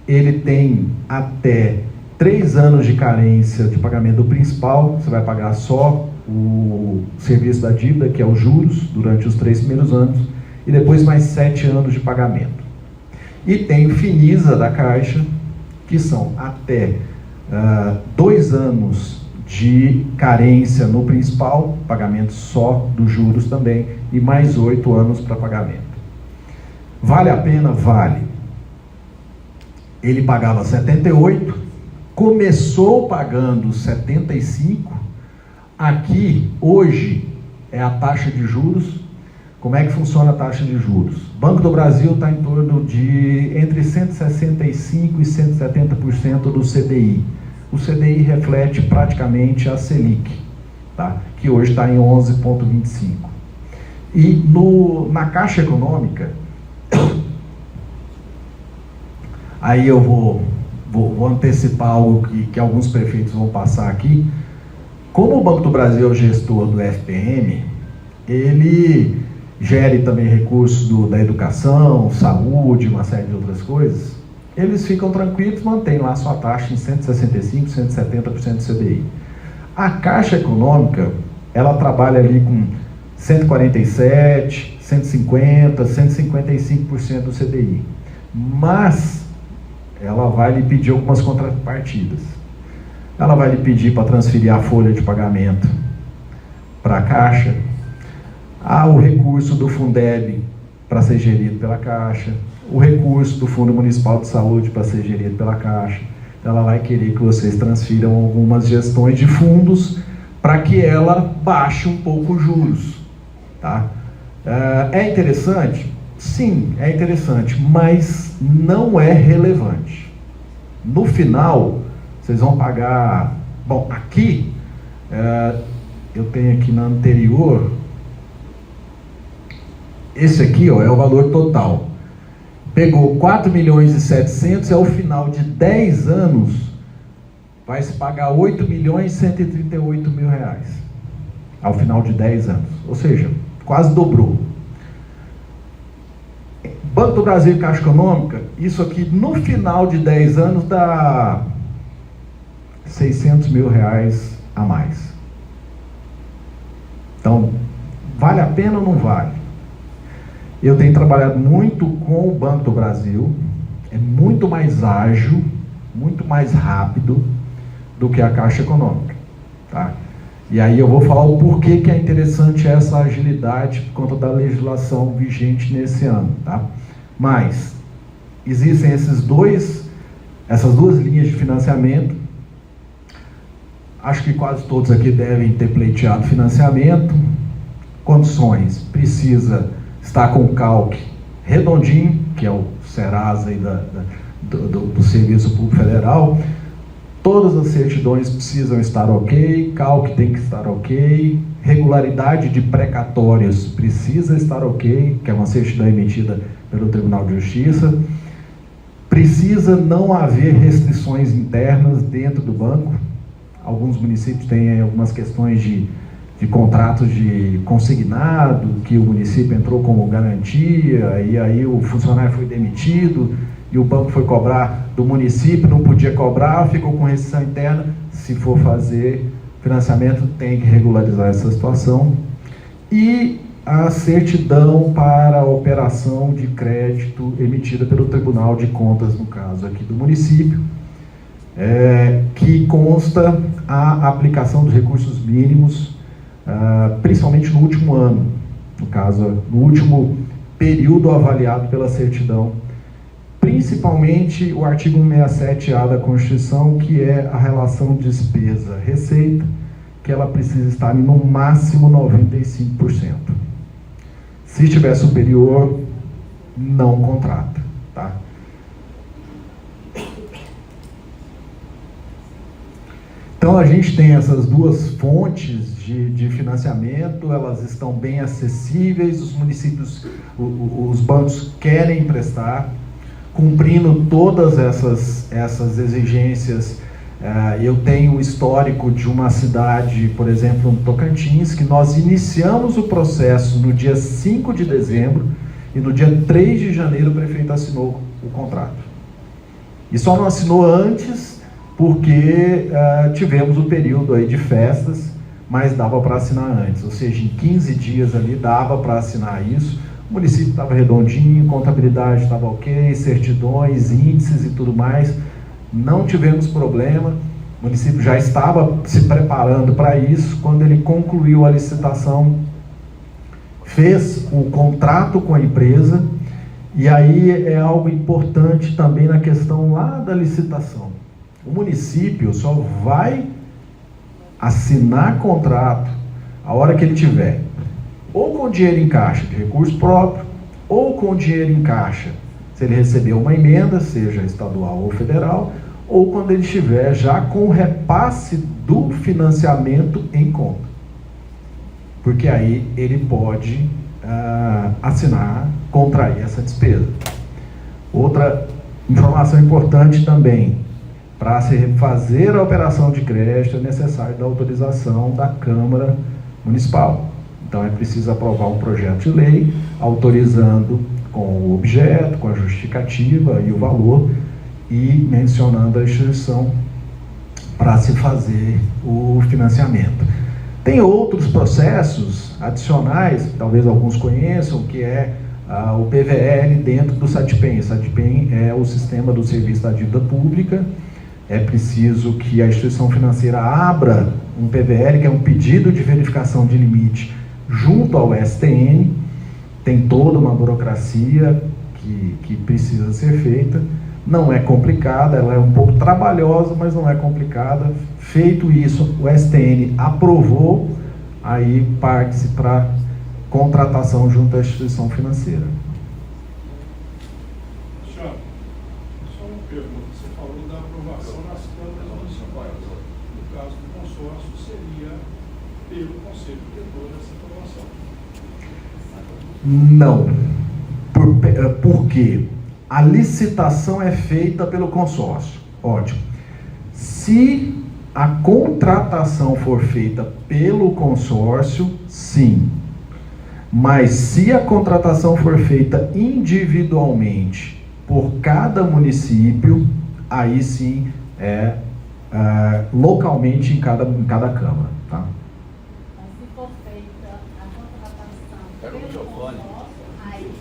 ele tem até 3 anos de carência de pagamento do principal. Você vai pagar só o serviço da dívida, que é os juros, durante os 3 primeiros anos, e depois mais 7 anos de pagamento. E tem o Finisa da Caixa, que são até 2 anos de carência no principal, pagamento só dos juros também, e mais 8 anos para pagamento. Vale a pena? Vale. Ele pagava 78, começou pagando 75, aqui, hoje, é a taxa de juros. Como é que funciona a taxa de juros? Banco do Brasil está em torno de entre 165% e 170% do CDI. O CDI reflete praticamente a Selic, tá? Que hoje está em 11,25. E na Caixa Econômica, aí eu vou antecipar algo que alguns prefeitos vão passar aqui. Como o Banco do Brasil é o gestor do FPM, ele gere também recursos da educação, saúde, uma série de outras coisas. Eles ficam tranquilos, mantêm lá sua taxa em 165%, 170% do CDI. A Caixa Econômica, ela trabalha ali com 147%, 150%, 155% do CDI. Mas ela vai lhe pedir algumas contrapartidas. Ela vai lhe pedir para transferir a folha de pagamento para a Caixa, o recurso do Fundeb para ser gerido pela Caixa, o recurso do Fundo Municipal de Saúde para ser gerido pela Caixa. Ela vai querer que vocês transfiram algumas gestões de fundos para que ela baixe um pouco os juros. Tá? É interessante? Sim, é interessante, mas não é relevante. No final, vocês vão pagar... Bom, aqui, eu tenho aqui na anterior, esse aqui, ó, é o valor total. pegou 4.700.000, ao final de 10 anos, vai se pagar 8.138.000 reais. Ao final de 10 anos. Ou seja, quase dobrou. Banco do Brasil e Caixa Econômica, isso aqui no final de 10 anos dá 600 mil reais a mais. Então, vale a pena ou não vale? Eu tenho trabalhado muito com o Banco do Brasil, é muito mais ágil, muito mais rápido do que a Caixa Econômica, tá? E aí eu vou falar o porquê que é interessante essa agilidade por conta da legislação vigente nesse ano, tá? Mas existem essas duas linhas de financiamento. Acho que quase todos aqui devem ter pleiteado financiamento. Condições: precisa estar com o CALC redondinho, que é o Serasa aí do Serviço Público Federal. Todas as certidões precisam estar ok, CALC tem que estar ok, regularidade de precatórios precisa estar ok, que é uma certidão emitida pelo Tribunal de Justiça. Precisa não haver restrições internas dentro do banco. Alguns municípios têm algumas questões de contratos de consignado, que o município entrou como garantia, e aí o funcionário foi demitido, e o banco foi cobrar do município, não podia cobrar, ficou com restrição interna. Se for fazer financiamento, tem que regularizar essa situação. E a certidão para a operação de crédito emitida pelo Tribunal de Contas, no caso aqui do município, que consta a aplicação dos recursos mínimos, principalmente no último ano, no caso, no último período avaliado pela certidão. Principalmente o artigo 167A da Constituição, que é a relação despesa-receita, que ela precisa estar no máximo 95%. Se estiver superior, não contrata, tá? Então a gente tem essas duas fontes de financiamento, elas estão bem acessíveis, os municípios, os bancos querem emprestar, cumprindo todas essas exigências. Eu tenho o histórico de uma cidade, por exemplo, no Tocantins, que nós iniciamos o processo no dia 5 de dezembro e no dia 3 de janeiro o prefeito assinou o contrato. E só não assinou antes porque tivemos o período aí de festas, mas dava para assinar antes, ou seja, em 15 dias ali dava para assinar isso. O município estava redondinho, contabilidade estava ok, certidões, índices e tudo mais. Não tivemos problema, o município já estava se preparando para isso. Quando ele concluiu a licitação, fez o contrato com a empresa, e aí é algo importante também na questão lá da licitação. O município só vai assinar contrato a hora que ele tiver ou com dinheiro em caixa de recurso próprio, ou com dinheiro em caixa se ele receber uma emenda, seja estadual ou federal, ou quando ele estiver já com o repasse do financiamento em conta. Porque aí ele pode assinar, contrair essa despesa. Outra informação importante também: para se fazer a operação de crédito é necessário da autorização da Câmara Municipal. Então é preciso aprovar um projeto de lei autorizando com o objeto, com a justificativa e o valor, e mencionando a instituição para se fazer o financiamento. Tem outros processos adicionais, talvez alguns conheçam, que é o PVL dentro do SATPEM. O SATPEM é o Sistema do Serviço da Dívida Pública. É preciso que a instituição financeira abra um PVL, que é um pedido de verificação de limite, junto ao STN. Tem toda uma burocracia que precisa ser feita. Não é complicada, ela é um pouco trabalhosa, mas não é complicada. Feito isso, o STN aprovou, aí parte-se para contratação junto à instituição financeira. Só uma pergunta: você falou da aprovação nas câmaras municipais. No caso do consórcio, seria pelo Conselho Diretor essa aprovação? Não. Por quê? A licitação é feita pelo consórcio. Ótimo. Se a contratação for feita pelo consórcio, sim. Mas se a contratação for feita individualmente por cada município, aí sim localmente em cada Câmara. Tá? Mas se for feita a contratação pelo consórcio, aí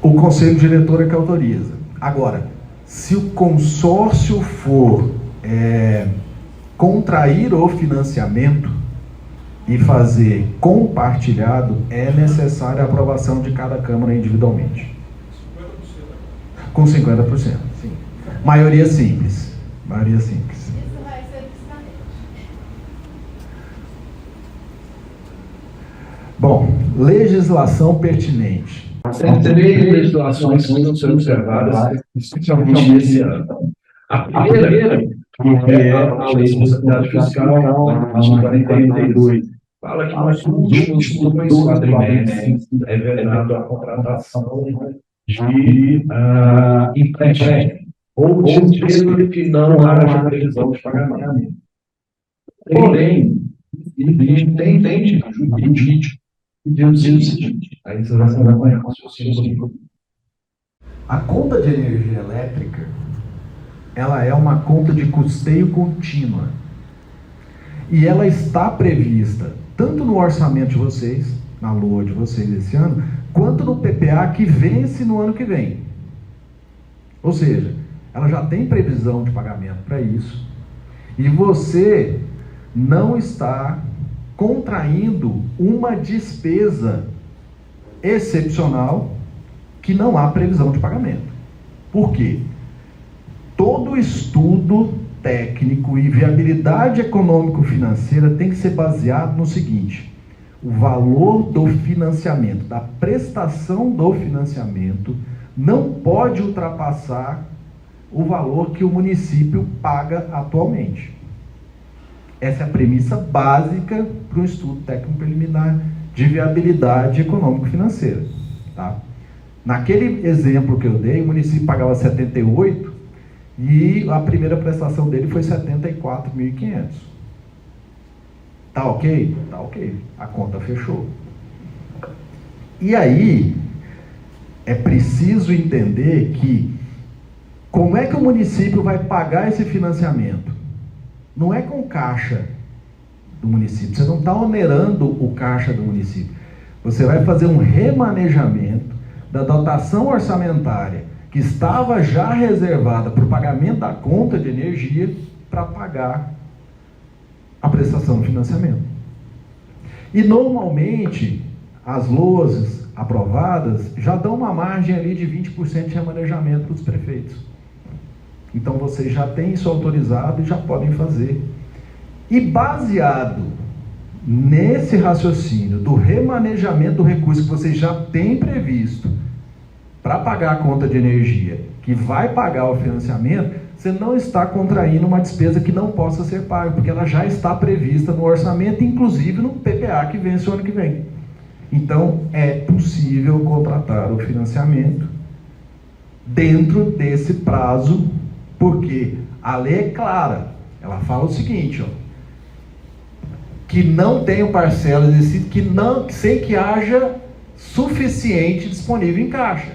O Conselho Diretor é que autoriza. Agora, se o consórcio for contrair o financiamento e fazer compartilhado, é necessária a aprovação de cada Câmara individualmente. 50%. Com 50%, sim. Maioria simples. Maioria simples. isso vai ser fiscalmente. Bom, legislação pertinente. Tem três legislações que precisam ser observadas, especialmente nesse ano. A primeira, que é a Lei de Responsabilidade Fiscal, artigo 42, fala que nos últimos 2 quadrimestres é vedado a contratação de empréstimo ou despesa que não haja previsão de pagamento. Porém, tem jurídico que diz o seguinte, aí você vai acompanhar com o A conta de energia elétrica, ela é uma conta de custeio contínua. E ela está prevista tanto no orçamento de vocês, na LOA de vocês esse ano, quanto no PPA que vence no ano que vem. Ou seja, ela já tem previsão de pagamento para isso. E você não está contraindo uma despesa excepcional que não há previsão de pagamento. Por quê? Todo estudo técnico e viabilidade econômico-financeira tem que ser baseado no seguinte: o valor do financiamento, da prestação do financiamento, não pode ultrapassar o valor que o município paga atualmente. Essa é a premissa básica para um estudo técnico preliminar de viabilidade econômico-financeira. Tá? Naquele exemplo que eu dei, o município pagava 78 e a primeira prestação dele foi 74.500. Tá ok? Tá ok. A conta fechou. E aí, é preciso entender que como é que o município vai pagar esse financiamento? Não é com o caixa do município. Você não está onerando o caixa do município. Você vai fazer um remanejamento da dotação orçamentária que estava já reservada para o pagamento da conta de energia para pagar a prestação de financiamento. E normalmente as LOAs aprovadas já dão uma margem ali de 20% de remanejamento para os prefeitos. Então vocês já têm isso autorizado e já podem fazer. E baseado nesse raciocínio do remanejamento do recurso que vocês já têm previsto para pagar a conta de energia, que vai pagar o financiamento, você não está contraindo uma despesa que não possa ser paga, porque ela já está prevista no orçamento, inclusive no PPA que vence o ano que vem. Então, é possível contratar o financiamento dentro desse prazo, porque a lei é clara. Ela fala o seguinte, ó, que não tenham parcelas exercidas, sem que haja suficiente disponível em caixa.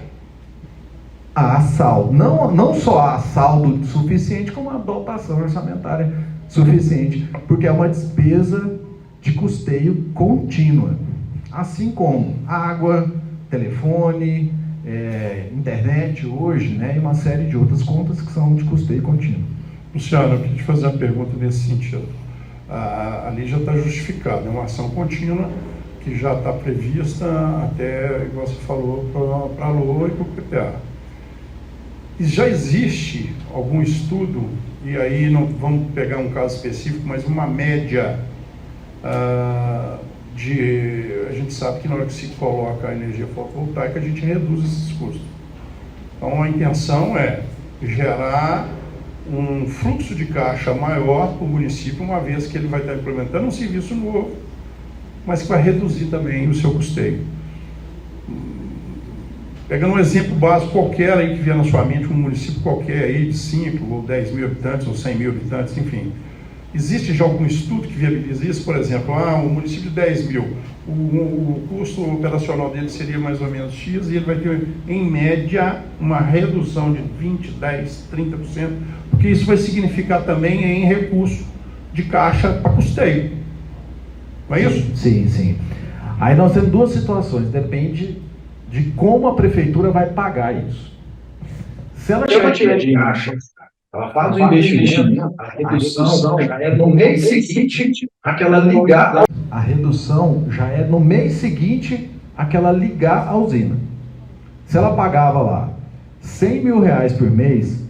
Há saldo, não só há saldo suficiente, como a dotação orçamentária suficiente, porque é uma despesa de custeio contínua, assim como água, telefone, internet hoje, né, e uma série de outras contas que são de custeio contínuo. Luciano, eu queria te fazer uma pergunta nesse sentido. A lei já está justificada, é uma ação contínua que já está prevista até, igual você falou, para a LOA e para o PPA. E já existe algum estudo, e aí não vamos pegar um caso específico, mas uma média a gente sabe que na hora que se coloca a energia fotovoltaica, a gente reduz esses custos. Então a intenção é gerar um fluxo de caixa maior para o município, uma vez que ele vai estar implementando um serviço novo, mas que vai reduzir também o seu custeio. Pegando um exemplo básico qualquer aí que vier na sua mente, um município qualquer aí de 5 ou 10 mil habitantes ou 100 mil habitantes, enfim. Existe já algum estudo que viabiliza isso? Por exemplo, um município de 10 mil, o custo operacional dele seria mais ou menos X e ele vai ter, em média, uma redução de 20, 10, 30%, porque isso vai significar também em recurso de caixa para custeio. Não é isso? Sim, sim. Aí nós temos duas situações, depende de como a prefeitura vai pagar isso. Se ela tiver de caixa, ela faz o investimento, a redução já é no mês seguinte aquela ligar. A redução já é no mês seguinte aquela ligar a usina. Se ela pagava lá 100 mil reais por mês,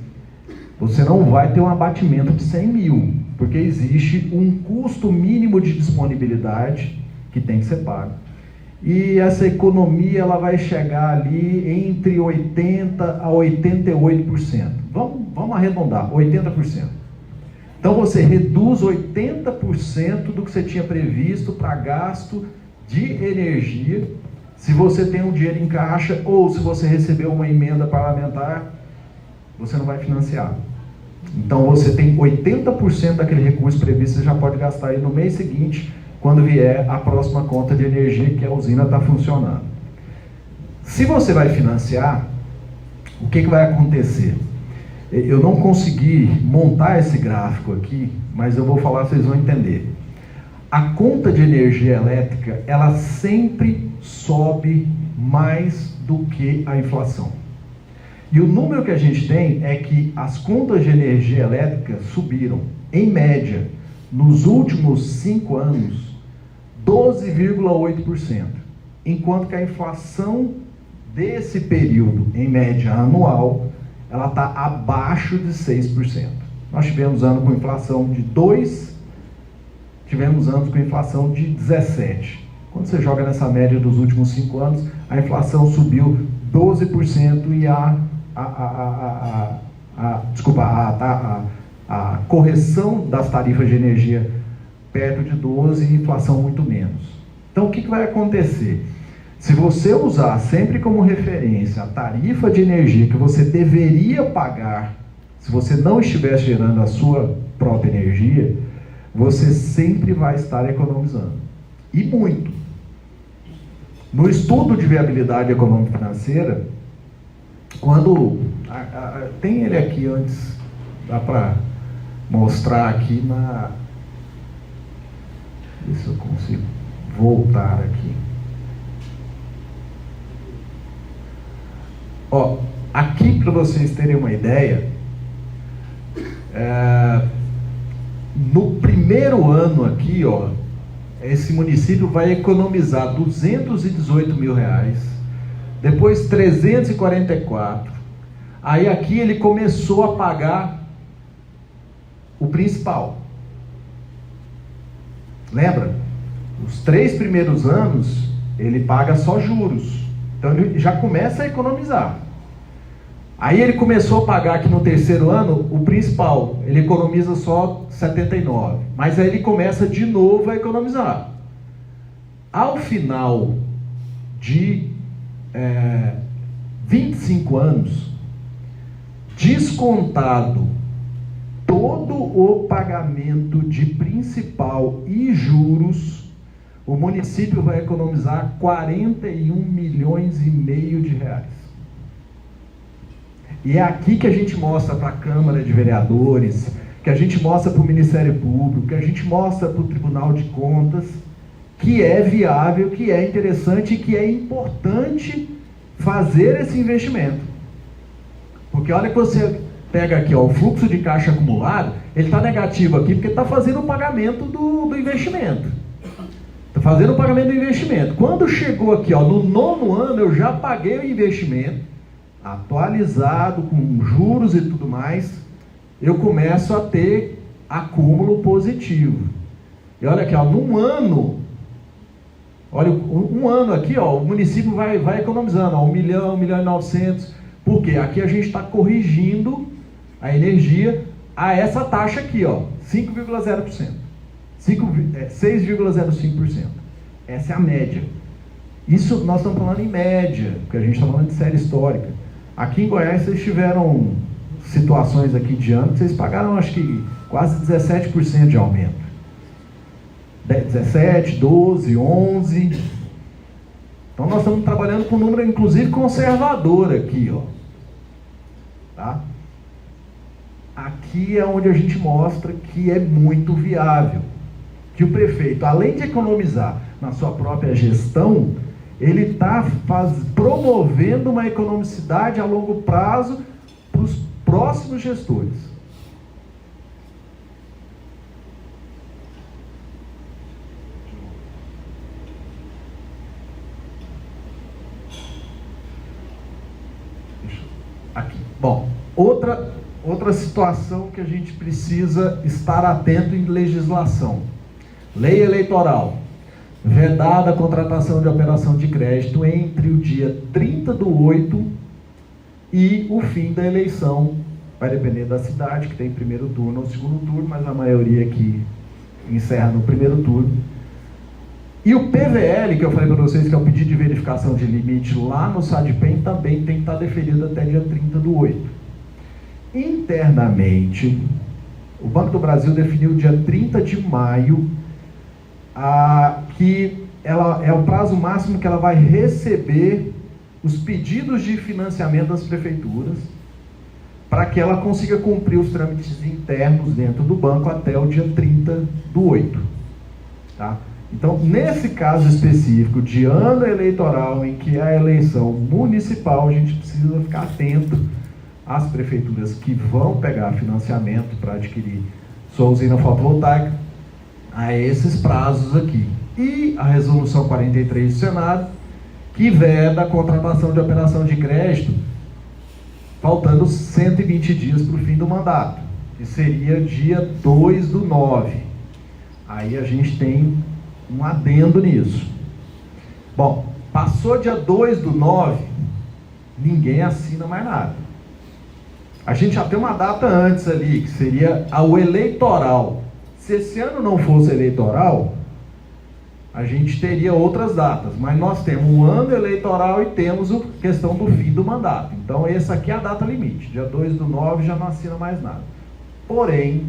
você não vai ter um abatimento de 100 mil, porque existe um custo mínimo de disponibilidade que tem que ser pago. E essa economia ela vai chegar ali entre 80% a 88%. Vamos arredondar, 80%. Então você reduz 80% do que você tinha previsto para gasto de energia, se você tem um dinheiro em caixa ou se você recebeu uma emenda parlamentar, você não vai financiar. Então você tem 80% daquele recurso previsto, você já pode gastar aí no mês seguinte, quando vier a próxima conta de energia que a usina está funcionando. Se você vai financiar, o que vai acontecer? Eu não consegui montar esse gráfico aqui, mas eu vou falar, vocês vão entender. A conta de energia elétrica, ela sempre sobe mais do que a inflação. E o número que a gente tem é que as contas de energia elétrica subiram, em média, nos últimos 5 anos, 12,8%, enquanto que a inflação desse período, em média anual, ela está abaixo de 6%. Nós tivemos anos com inflação de 2%, tivemos anos com inflação de 17%. Quando você joga nessa média dos últimos 5 anos, a inflação subiu 12% e a correção das tarifas de energia perto de 12% e inflação muito menos. Então, o que vai acontecer? Se você usar sempre como referência a tarifa de energia que você deveria pagar se você não estivesse gerando a sua própria energia, você sempre vai estar economizando. E muito. No estudo de viabilidade econômica financeira, quando... tem ele aqui antes, dá para mostrar aqui na... Deixa eu consigo voltar aqui. Ó, aqui para vocês terem uma ideia, no primeiro ano aqui, ó, esse município vai economizar 218 mil reais, depois 344, aí aqui ele começou a pagar o principal. Lembra? Os 3 primeiros anos ele paga só juros, então ele já começa a economizar. Aí ele começou a pagar aqui no terceiro ano o principal, ele economiza só 79, mas aí ele começa de novo a economizar. Ao final de 25 anos, descontado todo o pagamento de principal e juros, o município vai economizar 41 milhões e meio de reais. E é aqui que a gente mostra para a Câmara de Vereadores, que a gente mostra para o Ministério Público, que a gente mostra para o Tribunal de Contas, que é viável, que é interessante e que é importante fazer esse investimento. Porque olha que você pega aqui, ó, o fluxo de caixa acumulado, ele está negativo aqui porque está fazendo o pagamento do investimento. Está fazendo o pagamento do investimento. Quando chegou aqui, ó, no 9º ano, eu já paguei o investimento, atualizado, com juros e tudo mais, eu começo a ter acúmulo positivo. E olha aqui, ó, num ano, olha, um ano aqui, ó, o município vai economizando, ó, 1 milhão, 1 milhão e 900, porque aqui a gente está corrigindo a energia a essa taxa aqui, ó, 5,0%, 6,05%. Essa é a média. Isso nós estamos falando em média, porque a gente está falando de série histórica. Aqui em Goiás vocês tiveram situações aqui de ano que vocês pagaram acho que quase 17% de aumento. 17, 12, 11. Então nós estamos trabalhando com um número inclusive conservador aqui, ó. Tá? Aqui é onde a gente mostra que é muito viável. Que o prefeito, além de economizar na sua própria gestão, ele está promovendo uma economicidade a longo prazo para os próximos gestores. Aqui. Bom, outra situação que a gente precisa estar atento em legislação. Lei eleitoral. Vedada a contratação de operação de crédito entre o dia 30/8 e o fim da eleição. Vai depender da cidade, que tem primeiro turno ou segundo turno, mas a maioria aqui encerra no primeiro turno. E o PVL, que eu falei para vocês que é o pedido de verificação de limite lá no SADPEM, também tem que estar deferido até dia 30/8. Internamente, o Banco do Brasil definiu dia 30 de maio que ela é o prazo máximo que ela vai receber os pedidos de financiamento das prefeituras para que ela consiga cumprir os trâmites internos dentro do banco até o dia 30/8. Tá? Então, nesse caso específico de ano eleitoral em que é a eleição municipal, a gente precisa ficar atento às prefeituras que vão pegar financiamento para adquirir sua usina fotovoltaica, a esses prazos aqui. E a resolução 43 do Senado, que veda a contratação de operação de crédito, faltando 120 dias para o fim do mandato, que seria dia 2/9. Aí a gente tem um adendo nisso. Bom, passou dia 2/9, ninguém assina mais nada. A gente já tem uma data antes ali, que seria o eleitoral. Se esse ano não fosse eleitoral, a gente teria outras datas, mas nós temos um ano eleitoral e temos a questão do fim do mandato. Então essa aqui é a data limite, dia 2/9 já não assina mais nada. Porém,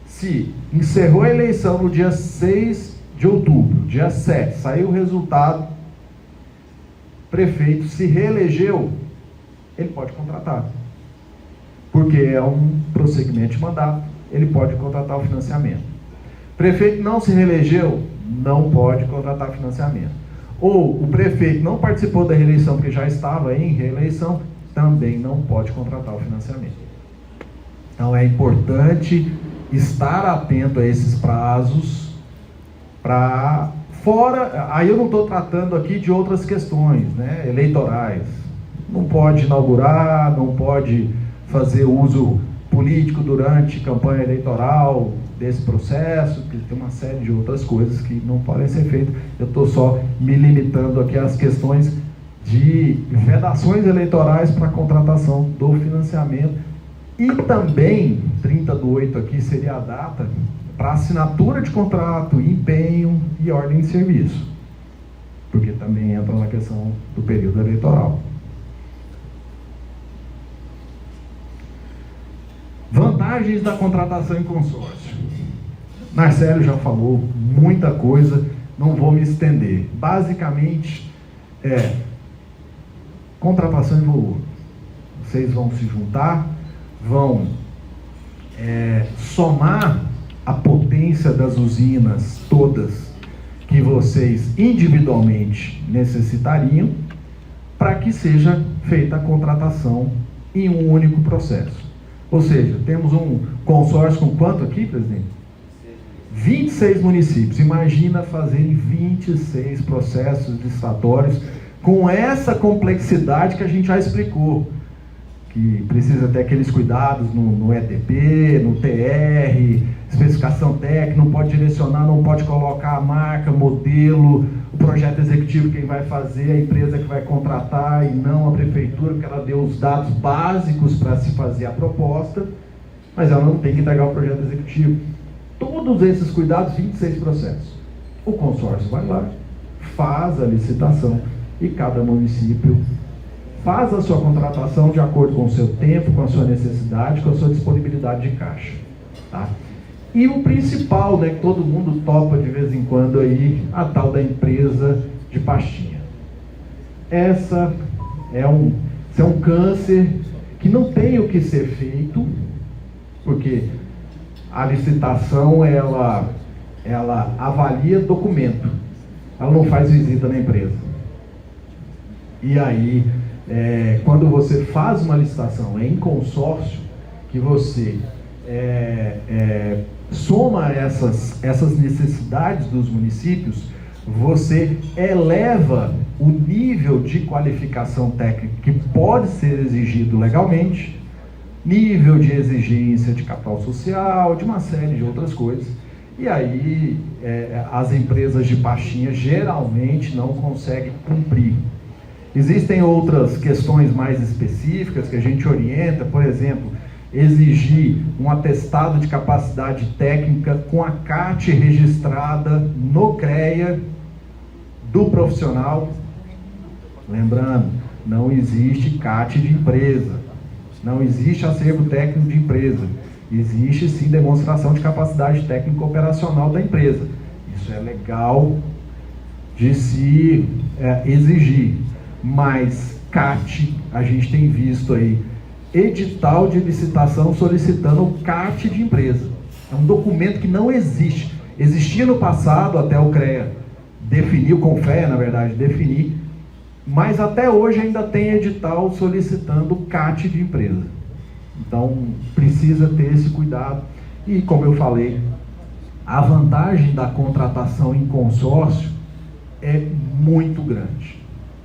se encerrou a eleição no dia 6 de outubro, dia 7, saiu o resultado, prefeito se reelegeu, ele pode contratar, porque é um prosseguimento de mandato, ele pode contratar o financiamento. Prefeito não se reelegeu, não pode contratar financiamento. Ou o prefeito não participou da reeleição porque já estava em reeleição, também não pode contratar o financiamento. Então é importante estar atento a esses prazos para fora. Aí eu não estou tratando aqui de outras questões, né, eleitorais. Não pode inaugurar, não pode fazer uso político durante campanha eleitoral desse processo, que tem uma série de outras coisas que não podem ser feitas. Eu estou só me limitando aqui às questões de vedações eleitorais para a contratação do financiamento. E também, 30/8 aqui seria a data para assinatura de contrato, empenho e ordem de serviço, porque também entra na questão do período eleitoral. Vantagens da contratação em consórcio. Marcelo já falou muita coisa, não vou me estender. Basicamente, contratação em volume. Vocês vão se juntar, vão somar a potência das usinas todas que vocês individualmente necessitariam para que seja feita a contratação em um único processo. Ou seja, temos um consórcio com quanto aqui, presidente? 26 municípios. Imagina fazer 26 processos licitatórios com essa complexidade que a gente já explicou, que precisa ter aqueles cuidados no ETP, no TR, especificação técnica, não pode direcionar, não pode colocar a marca, modelo, o projeto executivo quem vai fazer, a empresa que vai contratar e não a prefeitura, porque ela deu os dados básicos para se fazer a proposta, mas ela não tem que entregar o projeto executivo. Todos esses cuidados, 26 processos. O consórcio vai lá, faz a licitação e cada município faz a sua contratação de acordo com o seu tempo, com a sua necessidade, com a sua disponibilidade de caixa. Tá? E o principal, né, que todo mundo topa de vez em quando aí, a tal da empresa de pastinha. Esse é um câncer que não tem o que ser feito, porque a licitação, ela avalia documento, ela não faz visita na empresa. E aí, quando você faz uma licitação em consórcio, que você soma essas necessidades dos municípios, você eleva o nível de qualificação técnica que pode ser exigido legalmente, nível de exigência de capital social, de uma série de outras coisas. E aí as empresas de pastinha geralmente não conseguem cumprir. Existem outras questões mais específicas que a gente orienta, por exemplo, exigir um atestado de capacidade técnica com a CAT registrada no CREA do profissional. Lembrando, não existe CAT de empresa, não existe acervo técnico de empresa, existe sim demonstração de capacidade técnica operacional da empresa. Isso é legal de se exigir, mas CAT, a gente tem visto aí edital de licitação solicitando o CAT de empresa. É um documento que não existe. Existia no passado, até o CREA definiu, com fé, na verdade, definir, mas até hoje ainda tem edital solicitando o CAT de empresa. Então, precisa ter esse cuidado. E, como eu falei, a vantagem da contratação em consórcio é muito grande.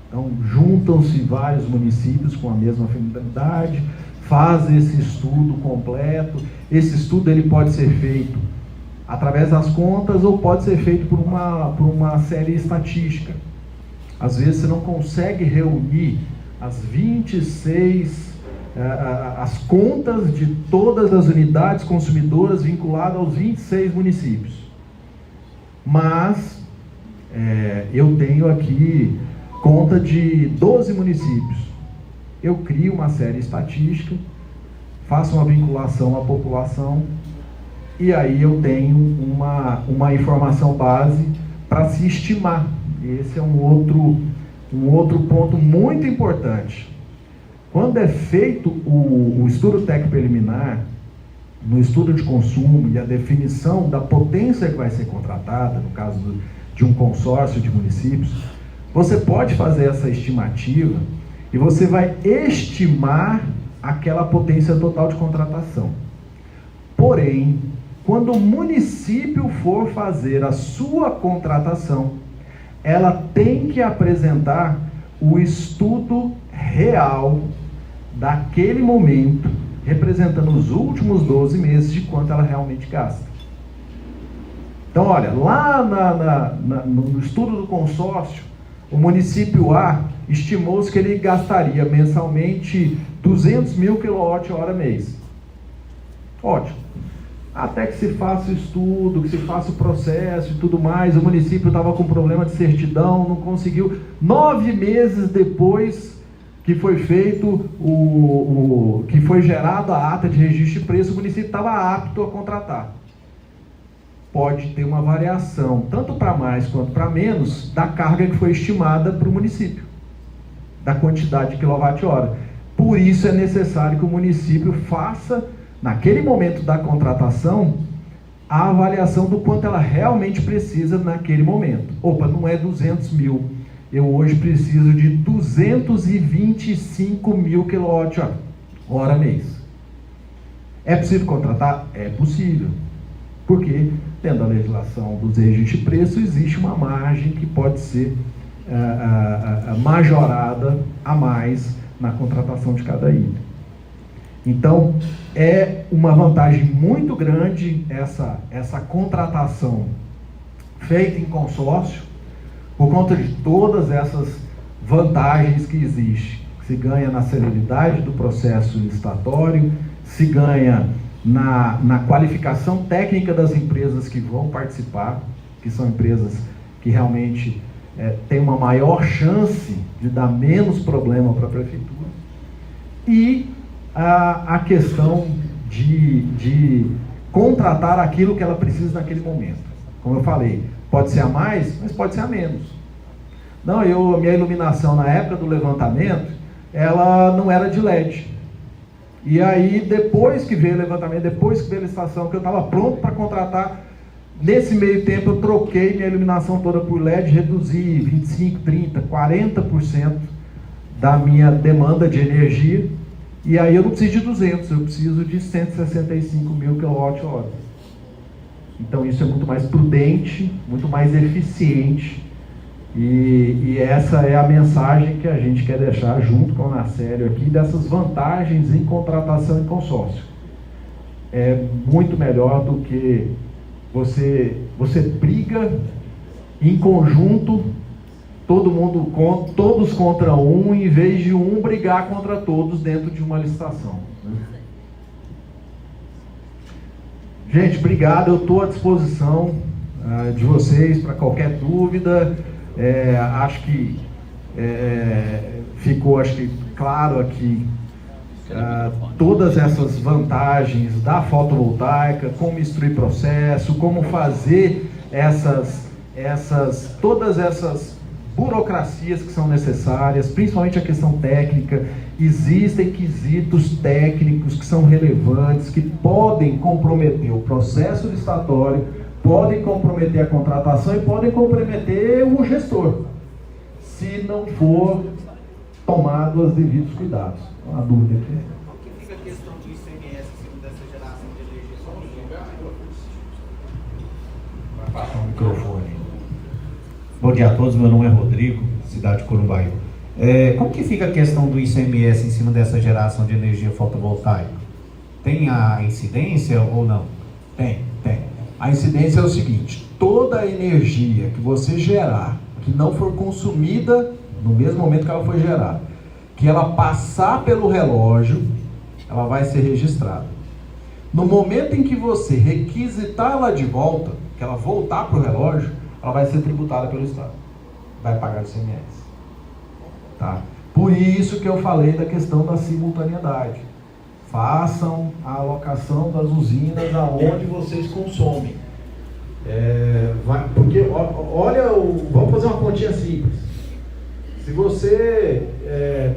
Então, juntam-se vários municípios com a mesma finalidade, fazem esse estudo completo. Esse estudo ele pode ser feito através das contas ou pode ser feito por uma série estatística. Às vezes você não consegue reunir as 26, as contas de todas as unidades consumidoras vinculadas aos 26 municípios. Mas eu tenho aqui conta de 12 municípios. Eu crio uma série estatística, faço uma vinculação à população e aí eu tenho uma informação base para se estimar. Esse é um outro ponto muito importante. Quando é feito o estudo técnico preliminar, no estudo de consumo e a definição da potência que vai ser contratada, no caso de um consórcio de municípios, você pode fazer essa estimativa e você vai estimar aquela potência total de contratação. Porém, quando o município for fazer a sua contratação, ela tem que apresentar o estudo real daquele momento, representando os últimos 12 meses de quanto ela realmente gasta. Então, olha, lá no estudo do consórcio, o município A estimou-se que ele gastaria mensalmente 200 mil kWh mês. Ótimo. Até que se faça o estudo, que se faça o processo e tudo mais, o município estava com problema de certidão, não conseguiu. 9 meses depois que foi feito que foi gerado a ata de registro de preço, o município estava apto a contratar. Pode ter uma variação, tanto para mais quanto para menos, da carga que foi estimada para o município, da quantidade de quilowatt-hora. Por isso é necessário que o município faça, naquele momento da contratação, a avaliação do quanto ela realmente precisa naquele momento. Opa, não é 200 mil, eu hoje preciso de 225 mil kWh mês. É possível contratar? É possível. Porque, tendo a legislação dos registros de preço, existe uma margem que pode ser majorada a mais na contratação de cada item. Então, é uma vantagem muito grande essa contratação feita em consórcio, por conta de todas essas vantagens que existem. Se ganha na celeridade do processo licitatório, se ganha na qualificação técnica das empresas que vão participar, que são empresas que realmente tem uma maior chance de dar menos problema para a prefeitura. E a questão de contratar aquilo que ela precisa naquele momento. Como eu falei, pode ser a mais, mas pode ser a menos. Não, a minha iluminação na época do levantamento, ela não era de LED. E aí, depois que veio o levantamento, depois que veio a licitação, que eu estava pronto para contratar, nesse meio tempo eu troquei minha iluminação toda por LED, reduzi 25, 30, 40% da minha demanda de energia. E aí eu não preciso de 200, eu preciso de 165 mil kWh. Então isso é muito mais prudente, muito mais eficiente. E essa é a mensagem que a gente quer deixar junto com o Nacélio aqui, dessas vantagens em contratação em consórcio. É muito melhor do que você briga em conjunto, todos contra um, em vez de um brigar contra todos dentro de uma licitação. Gente, obrigado, eu estou à disposição de vocês para qualquer dúvida. Acho que ficou claro aqui todas essas vantagens da fotovoltaica, como instruir processo, como fazer todas essas burocracias que são necessárias, principalmente a questão técnica. Existem quesitos técnicos que são relevantes, que podem comprometer o processo licitatório, podem comprometer a contratação e podem comprometer o gestor, se não for tomado os devidos cuidados. Uma dúvida aqui. Como que fica a questão de ICMS em cima dessa geração de energia? Vai passar o microfone. Bom dia a todos, meu nome é Rodrigo, cidade de Corumbaiú. Como que fica a questão do ICMS em cima dessa geração de energia fotovoltaica? Tem a incidência ou não? Tem. A incidência é o seguinte: toda a energia que você gerar, que não for consumida no mesmo momento que ela foi gerada, que ela passar pelo relógio, ela vai ser registrada. No momento em que você requisitar ela de volta, que ela voltar para o relógio, ela vai ser tributada pelo Estado. Vai pagar o ICMS. Tá? Por isso que eu falei da questão da simultaneidade. Façam a alocação das usinas aonde vocês consomem. Porque, vamos fazer uma continha simples. Se você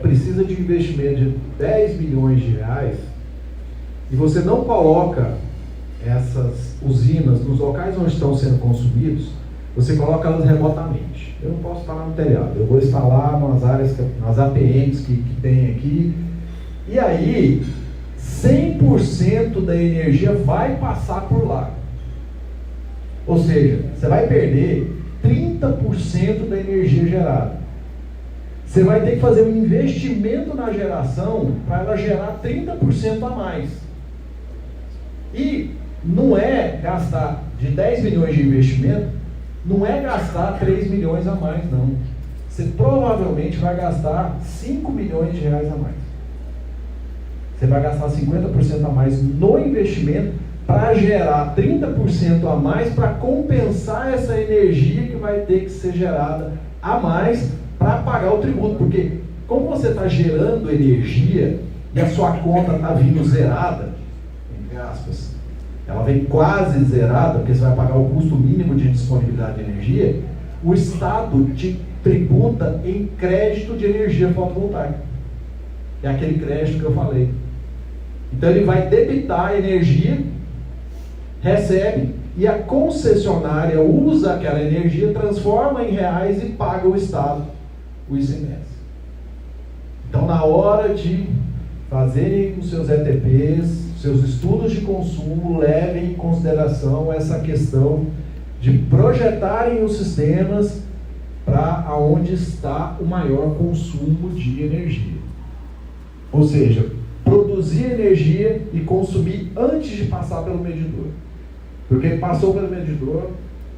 precisa de um investimento de 10 milhões de reais e você não coloca essas usinas nos locais onde estão sendo consumidos, você coloca elas remotamente. Eu não posso instalar no telhado, eu vou instalar nas áreas, nas APMs que tem aqui, e aí 100% da energia vai passar por lá. Ou seja, você vai perder 30% da energia gerada. Você vai ter que fazer um investimento na geração para ela gerar 30% a mais. E não é gastar de 10 milhões de investimento, não é gastar 3 milhões a mais, não. Você provavelmente vai gastar 5 milhões de reais a mais. Você vai gastar 50% a mais no investimento para gerar 30% a mais para compensar essa energia que vai ter que ser gerada a mais para pagar o tributo. Porque como você está gerando energia e a sua conta está vindo zerada, entre aspas, ela vem quase zerada, porque você vai pagar o custo mínimo de disponibilidade de energia, o Estado te tributa em crédito de energia fotovoltaica. É aquele crédito que eu falei. Então ele vai debitar a energia, recebe, e a concessionária usa aquela energia, transforma em reais e paga ao Estado o ICMS. Então, na hora de fazerem os seus ETPs, seus estudos de consumo, levem em consideração essa questão de projetarem os sistemas para onde está o maior consumo de energia. Ou seja, produzir energia e consumir antes de passar pelo medidor. Porque passou pelo medidor,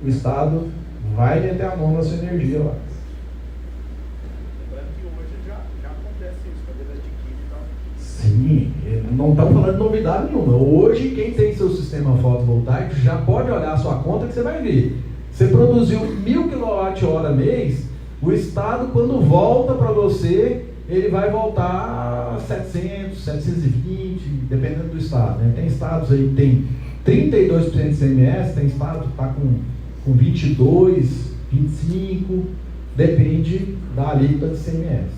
o Estado vai meter a mão na sua energia lá. Lembrando que hoje já acontece isso, quando ele adquire e tal. Sim, não estamos falando de novidade nenhuma. Hoje, quem tem seu sistema fotovoltaico já pode olhar a sua conta que você vai ver. Você produziu 1000 kWh mês, O Estado, quando volta para você, ele vai voltar a 700, 720, dependendo do Estado, né? Tem estados aí que tem 32% de ICMS, tem estado que está com 22, 25, depende da alíquota de ICMS.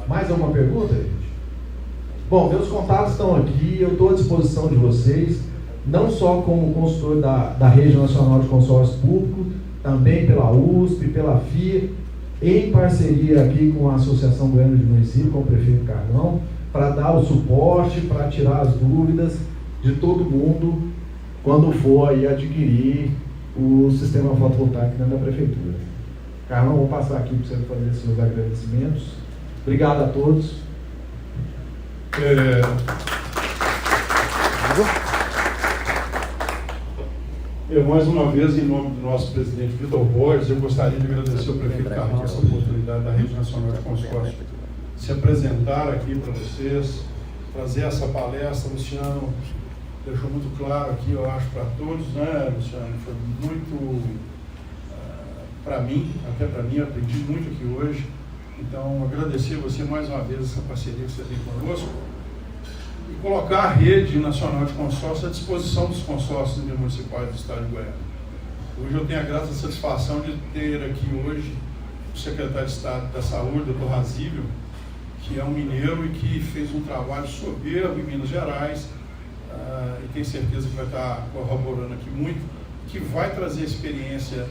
Mais alguma pergunta, gente? Bom, meus contatos estão aqui, eu estou à disposição de vocês, não só como consultor da Rede Nacional de Consórcios Públicos, também pela USP, pela FIA, em parceria aqui com a Associação Goiana de Municípios, com o prefeito Carlão, para dar o suporte, para tirar as dúvidas de todo mundo quando for aí adquirir o sistema fotovoltaico dentro da prefeitura. Carlão, vou passar aqui para você fazer seus agradecimentos. Obrigado a todos. Eu, mais uma vez, em nome do nosso presidente Vitor Borges, eu gostaria de agradecer ao prefeito Carlão essa oportunidade da Rede Nacional de Consórcios se apresentar aqui para vocês, trazer essa palestra. Luciano deixou muito claro aqui, eu acho, para todos, né, Luciano? Foi muito, para mim, até para mim, eu aprendi muito aqui hoje. Então, agradecer a você mais uma vez essa parceria que você tem conosco e colocar a Rede Nacional de Consórcios à disposição dos consórcios municipais do Estado de Goiás. Hoje eu tenho a grata satisfação de ter aqui hoje o secretário de Estado da Saúde, Dr. Razível, que é um mineiro e que fez um trabalho soberbo em Minas Gerais, e tenho certeza que vai estar corroborando aqui muito, que vai trazer a experiência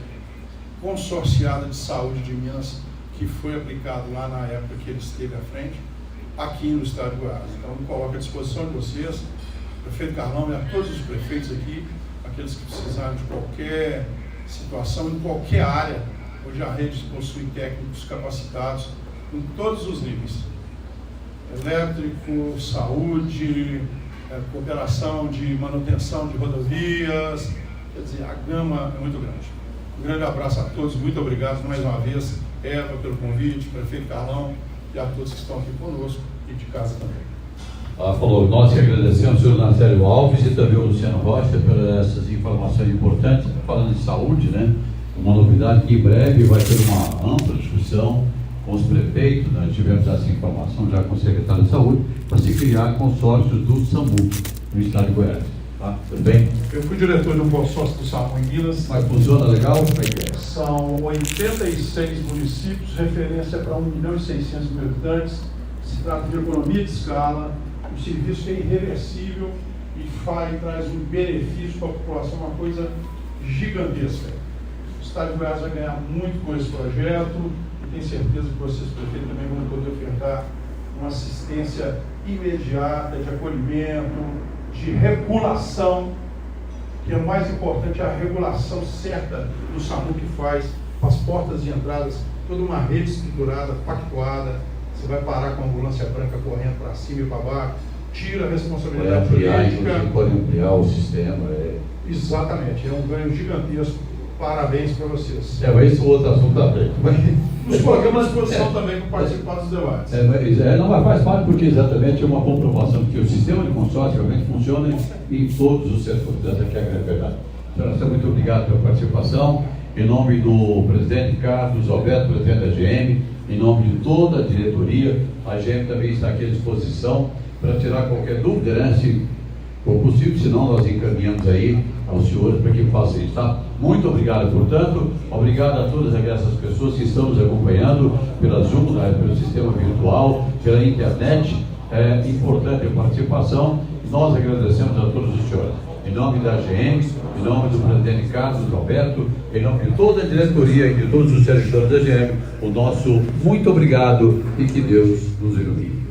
consorciada de saúde de Minas, que foi aplicado lá na época que ele esteve à frente, aqui no Estado de Goiás. Então, me coloco à disposição de vocês, prefeito Carlão e a todos os prefeitos aqui, aqueles que precisarem de qualquer situação, em qualquer área. Hoje a rede possui técnicos capacitados em todos os níveis: elétrico, saúde, cooperação de manutenção de rodovias, quer dizer, a gama é muito grande. Um grande abraço a todos, muito obrigado mais uma vez, Eva, pelo convite, prefeito Carlão, e a todos que estão aqui conosco e de casa também. Falou, nós que agradecemos ao senhor Nacélio Alves e também ao Luciano Rocha por essas informações importantes. Falando de saúde, né? Uma novidade que em breve vai ter uma ampla discussão com os prefeitos. Nós tivemos essa informação já com o secretário de Saúde para se criar consórcios do SAMU no Estado de Goiás. Tá? Tudo bem? Eu fui diretor de um consórcio do SAMU em Minas. Mas funciona legal? Como é que é? São 86 municípios, referência para 1.600.000 habitantes. Se trata de economia de escala, o serviço é irreversível e traz um benefício para a população, uma coisa gigantesca. O Estado de Goiás vai ganhar muito com esse projeto e tenho certeza que vocês, prefeito, também vão poder ofertar uma assistência imediata de acolhimento, de regulação, que é mais importante, a regulação certa do SAMU que faz, as portas de entradas, toda uma rede estruturada, pactuada. Você vai parar com a ambulância branca correndo para cima e para baixo, tira a responsabilidade jurídica. Pode ampliar o sistema. Exatamente, é um ganho gigantesco. Parabéns para vocês. Mas esse é outro assunto da frente. Nos colocamos à disposição também para participar dos debates. Não faz parte porque exatamente é uma comprovação que o sistema de consórcio realmente funciona em todos os setores. Essa aqui é a verdade. Então, muito obrigado pela participação. Em nome do presidente Carlos Alberto, presidente da GM, em nome de toda a diretoria, a GM também está aqui à disposição para tirar qualquer dúvida, né? Se for possível, senão nós encaminhamos aí aos senhores para que façam isso, tá? Muito obrigado, portanto, obrigado a todas essas pessoas que estão nos acompanhando pela Zoom, pelo sistema virtual, pela internet. É importante a participação. Nós agradecemos a todos os senhores. Em nome da GM, em nome do presidente Carlos Alberto, em nome de toda a diretoria e de todos os servidores da GM, o nosso muito obrigado e que Deus nos ilumine.